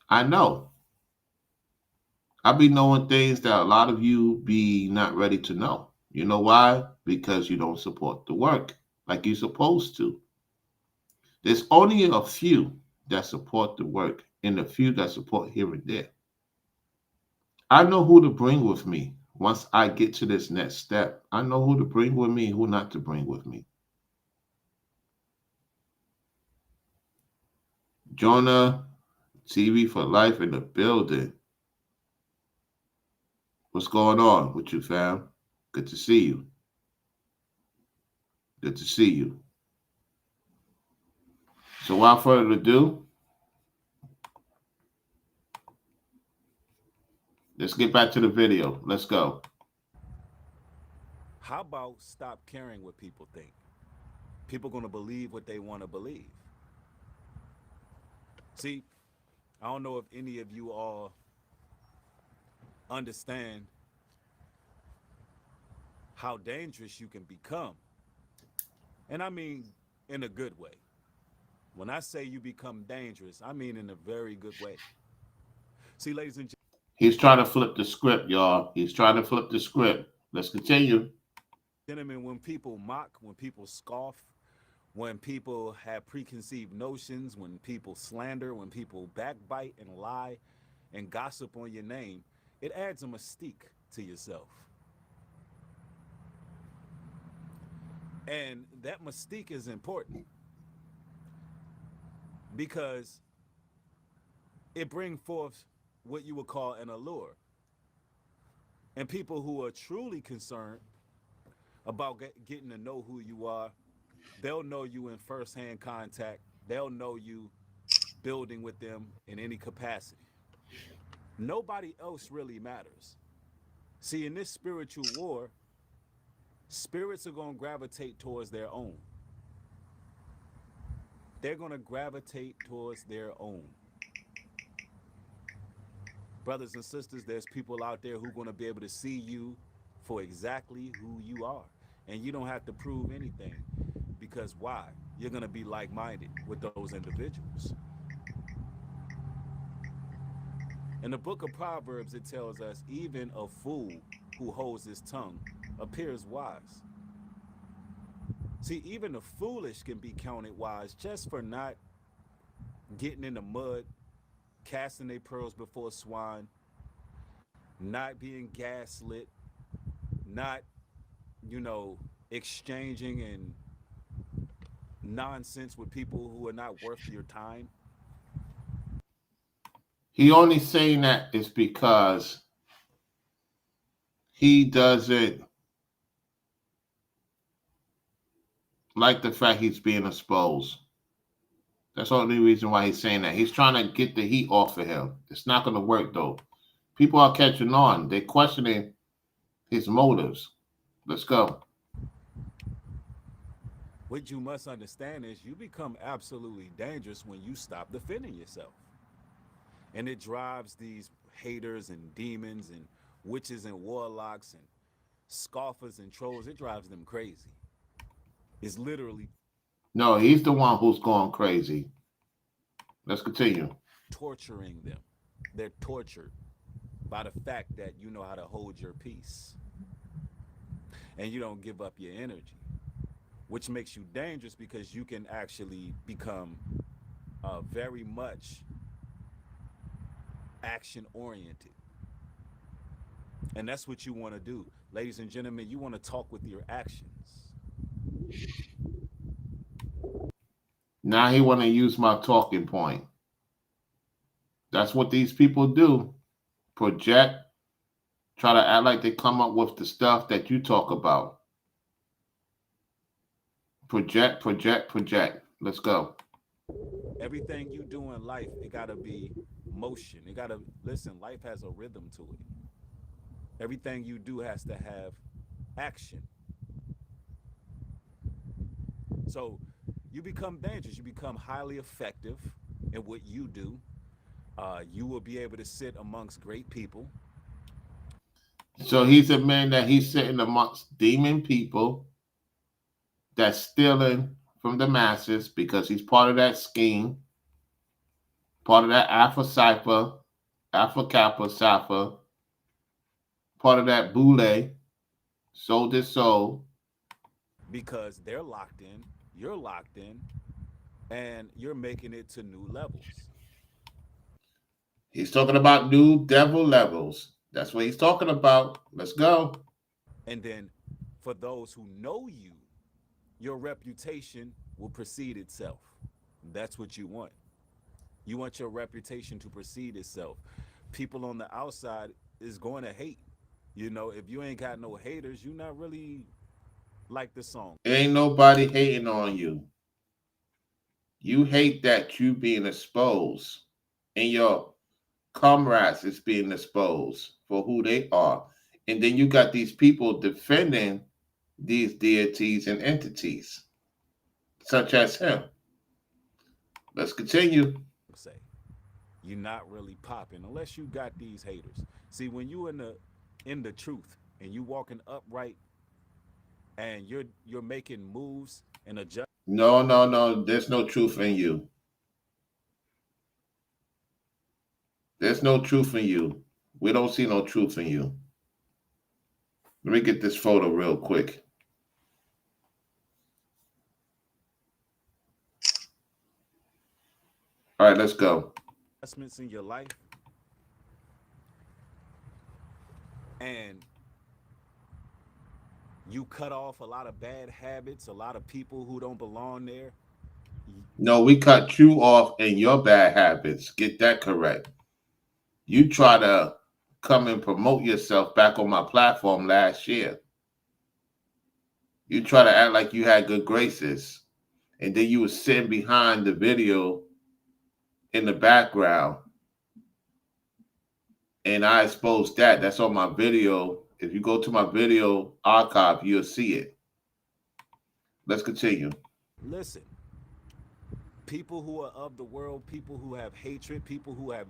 I know. I be knowing things that a lot of you be not ready to know. You know why? Because you don't support the work like you're supposed to. There's only a few that support the work and a few that support here and there. I know who to bring with me once I get to this next step. I know who to bring with me and who not to bring with me. Jonah, TV for Life in the building. What's going on with you, fam? Good to see you. Good to see you. So without further ado, let's get back to the video. Let's go. How about stop caring what people think? People gonna believe what they want to believe. See, I don't know if any of you all understand how dangerous you can become. And I mean in a good way. When I say you become dangerous, I mean in a very good way. See, ladies and He's trying to flip the script, y'all. He's trying to flip the script. Let's continue. gentlemen, when people mock, when people scoff, when people have preconceived notions, when people slander, when people backbite and lie and gossip on your name, it adds a mystique to yourself. And that mystique is important because it brings forth what you would call an allure. And people who are truly concerned about getting to know who you are, they'll know you in firsthand contact. They'll know you building with them in any capacity. Nobody else really matters. See, in this spiritual war, spirits are going to gravitate towards their own. They're going to gravitate towards their own. Brothers and sisters, there's people out there who are going to be able to see you for exactly who you are. And you don't have to prove anything. Because why? You're going to be like-minded with those individuals. In the book of Proverbs, it tells us, even a fool who holds his tongue appears wise. See, even the foolish can be counted wise just for not getting in the mud, casting their pearls before swine, not being gaslit, not, exchanging and nonsense with people who are not worth your time. He only saying that is because he doesn't like the fact he's being exposed. That's the only reason why he's saying that. He's trying to get the heat off of him. It's not going to work, though. People are catching on. They're questioning his motives. Let's go. What you must understand is you become absolutely dangerous when you stop defending yourself. And it drives these haters and demons and witches and warlocks and scoffers and trolls. It drives them crazy. It's literally No, he's the one who's going crazy. Let's continue. torturing them. They're tortured by the fact that you know how to hold your peace and you don't give up your energy, which makes you dangerous because you can actually become very much action oriented. And that's what you want to do. Ladies and gentlemen, you want to talk with your actions. Now he want to use my talking point. That's what these people do. Project, try to act like they come up with the stuff that you talk about. Project, project, project. Let's go. Everything you do in life, it got to be motion. It got to, listen, life has a rhythm to it. Everything you do has to have action. So you become dangerous. You become highly effective in what you do. You will be able to sit amongst great people. So he's a man that he's sitting amongst demon people that's stealing from the masses because he's part of that scheme, part of that Alpha Cipher, Alpha Kappa Cipher, part of that Boule, soul to soul. Because they're locked in, you're locked in, and you're making it to new levels. He's talking about new devil levels. That's what he's talking about. Let's go. And then for those who know you, your reputation will precede itself. That's what you want. You want your reputation to precede itself. People on the outside is going to hate. You know, if you ain't got no haters, you're not really like the song. Ain't nobody hating on you. You hate that you being exposed and your comrades is being exposed for who they are. And then you got these people defending these deities and entities, such as him. Let's continue. Say you're not really popping unless you got these haters. See, when you in the truth and you walking upright and you're making moves and adjust. No, no, no. There's no truth in you. There's no truth in you. We don't see no truth in you. Let me get this photo real quick. All right, let's go. Adjustments in your life and you cut off a lot of bad habits, a lot of people who don't belong there. No, we cut you off in your bad habits. Get that correct. You try to come and promote yourself back on my platform last year. You try to act like you had good graces. And then you were sitting behind the video in the background. And I exposed that. That's on my video. If you go to my video archive, you'll see it. Let's continue. Listen, people who are of the world, people who have hatred, people who have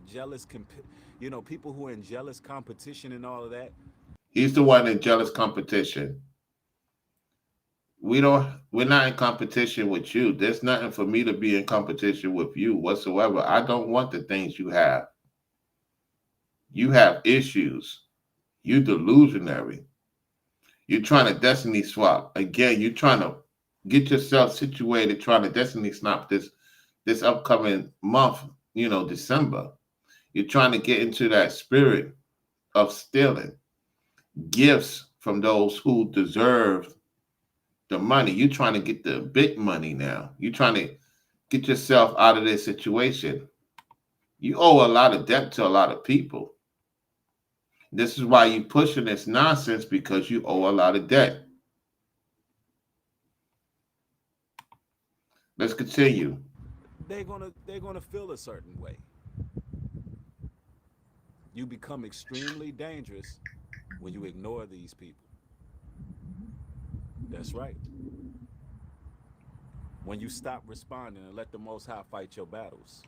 people who are in jealous competition and all of that. He's the one in jealous competition. We're not in competition with you. There's nothing for me to be in competition with you whatsoever. I don't want the things you have. You have issues. You delusionary. You're trying to destiny swap. Again, you're trying to get yourself situated, trying to destiny swap this upcoming month, December. You're trying to get into that spirit of stealing gifts from those who deserve the money. You're trying to get the big money now. You're trying to get yourself out of this situation. You owe a lot of debt to a lot of people. This is why you're pushing this nonsense, because you owe a lot of debt. Let's continue. They're gonna feel a certain way. You become extremely dangerous when you ignore these people. That's right. When you stop responding and let the Most High fight your battles.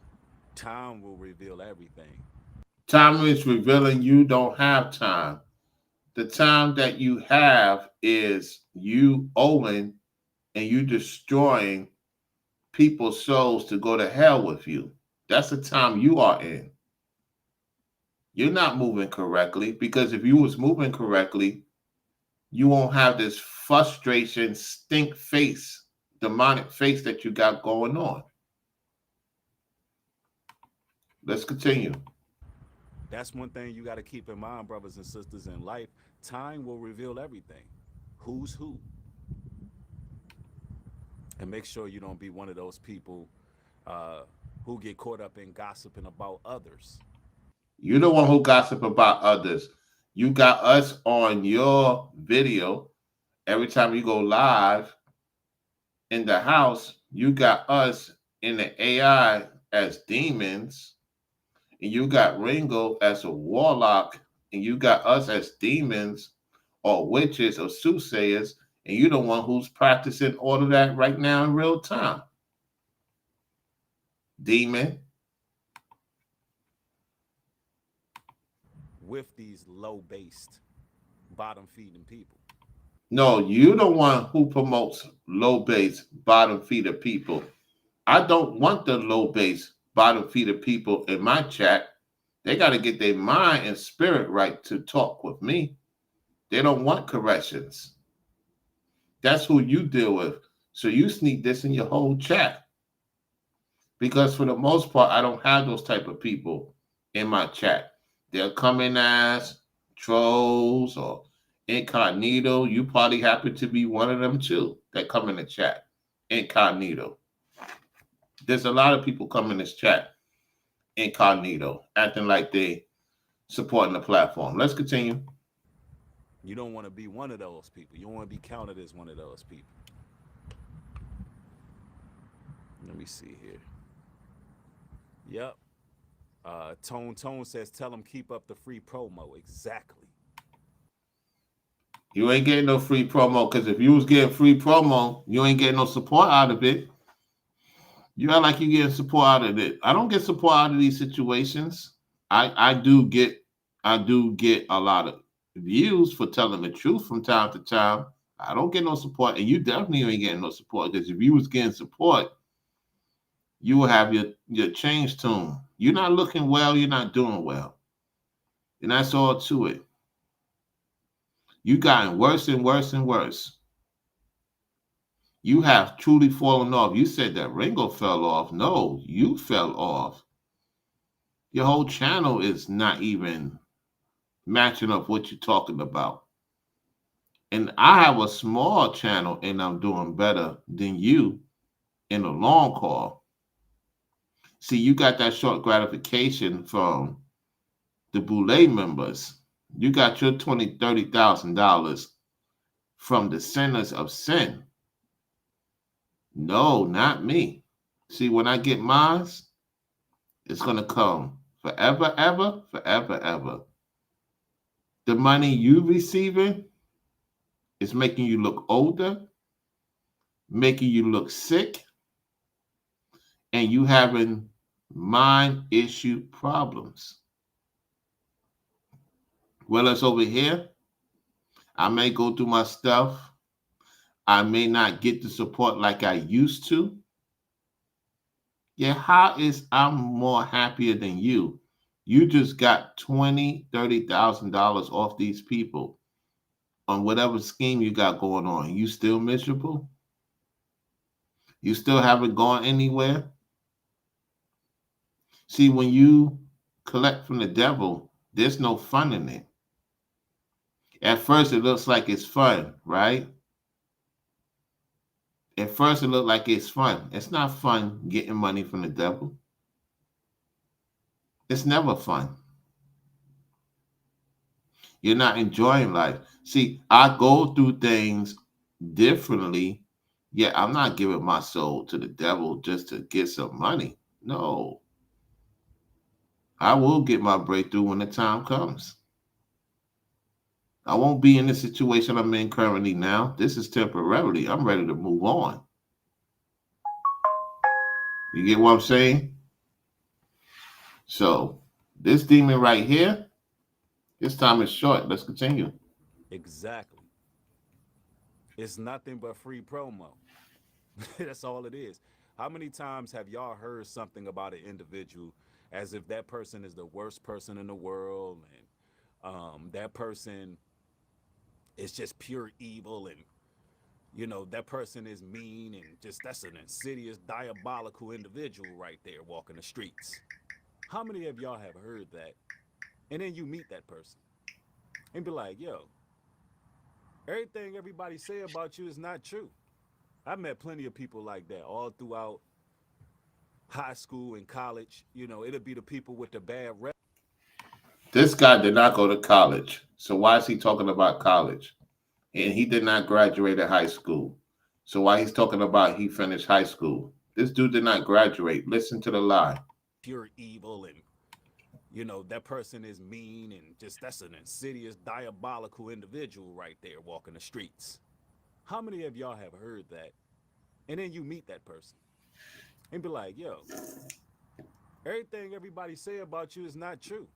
Time will reveal everything. Time is revealing you don't have time. The time that you have is you owing and you destroying people's souls to go to hell with you. That's the time you are in. You're not moving correctly because if you was moving correctly, you won't have this frustration, stink face, demonic face that you got going on. Let's continue. That's one thing you got to keep in mind, brothers and sisters, in life. Time will reveal everything. Who's who? And make sure you don't be one of those people uh, who get caught up in gossiping about others. You're the one who gossip about others. You got us on your video every time you go live in the house. You got us in the AI as demons, and you got Ringo as a warlock, and you got us as demons or witches or soothsayers, and you're the one who's practicing all of that right now in real time. Demon. With these low based, bottom feeding people. No, you're the one who promotes low base, bottom feeder people. I don't want the low base, bottom feeder people in my chat. They got to get their mind and spirit right to talk with me. They don't want corrections. That's who you deal with. So you sneak this in your whole chat. Because for the most part, I don't have those type of people in my chat. They'll come in as trolls or incognito. You probably happen to be one of them too that come in the chat. Incognito. There's a lot of people come in this chat incognito, acting like they supporting the platform. Let's continue. You don't want to be one of those people. You don't want to be counted as one of those people. Let me see here. Yep. Tone says, tell them keep up the free promo. Exactly. You ain't getting no free promo because if you was getting free promo, you ain't getting no support out of it. You act like you getting support out of it. I don't get support out of these situations. I do get a lot of views for telling the truth from time to time. I don't get no support, and you definitely ain't getting no support because if you was getting support, you will have your change tune. You're not looking well. You're not doing well, and that's all to it. You gotten worse and worse and worse. You have truly fallen off. You said that Ringo fell off. No, you fell off. Your whole channel is not even matching up what you're talking about. And I have a small channel and I'm doing better than you in a long call. See, you got that short gratification from the Boule members. You got your $20,000, $30,000 from the sinners of sin. No, not me. See, when I get mine, it's going to come forever, ever, forever, ever. The money you receiving is making you look older, making you look sick, and you having mind issue problems. Well, it's over here. I may go through my stuff. I may not get the support like I used to. Yeah, how is I'm more happier than you? You just got $20,000, $30,000 off these people on whatever scheme you got going on. You still miserable? You still haven't gone anywhere? See, when you collect from the devil, there's no fun in it. At first, it looks like it's fun, right? At first, it looked like it's fun. It's not fun getting money from the devil. It's never fun. You're not enjoying life. See, I go through things differently, yet I'm not giving my soul to the devil just to get some money. No. I will get my breakthrough when the time comes. I won't be in the situation I'm in currently now. This is temporarily. I'm ready to move on. You get what I'm saying? So this demon right here, this time is short. Let's continue. Exactly. It's nothing but free promo. That's all it is. How many times have y'all heard something about an individual as if that person is the worst person in the world, and that person is just pure evil, and that person is mean, and just that's an insidious, diabolical individual right there walking the streets? How many of y'all have heard that? And then you meet that person and be like, yo, everything everybody say about you is not true. I met plenty of people like that all throughout high school and college. It'll be the people with the bad rep. This guy did not go to college. So why is he talking about college? And he did not graduate at high school. So why he's talking about he finished high school? This dude did not graduate. Listen to the lie. Pure evil, and that person is mean, and just that's an insidious, diabolical individual right there walking the streets. How many of y'all have heard that? And then you meet that person and be like, yo, everything everybody say about you is not true.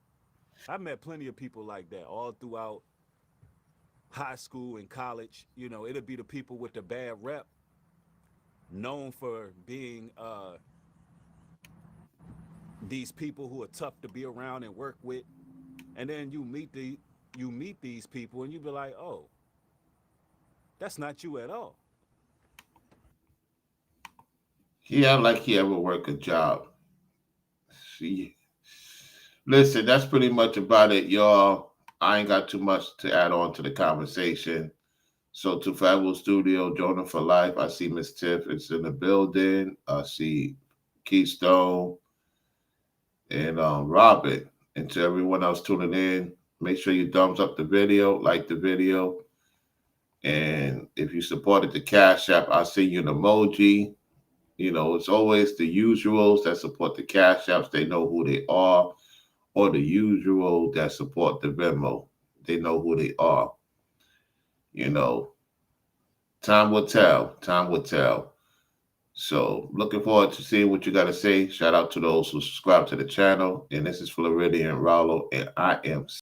I met plenty of people like that all throughout high school and college. It'll be the people with the bad rep, known for being these people who are tough to be around and work with. And then you meet these people and you be like, oh, that's not you at all. He act like he ever work a job. See, listen, that's pretty much about it, y'all. I ain't got too much to add on to the conversation. So to Fabulous Studio, Jonah for Life. I see Miss Tiff is in the building. I see Keystone and Robin. And to everyone else tuning in, make sure you thumbs up the video, like the video. And if you supported the Cash App, I'll send you an emoji. It's always the usuals that support the Cash Apps. They know who they are. Or the usual that support the Venmo. They know who they are. You know, time will tell. Time will tell. So looking forward to seeing what you got to say. Shout out to those who subscribe to the channel. And this is Floridian Rallo, and I am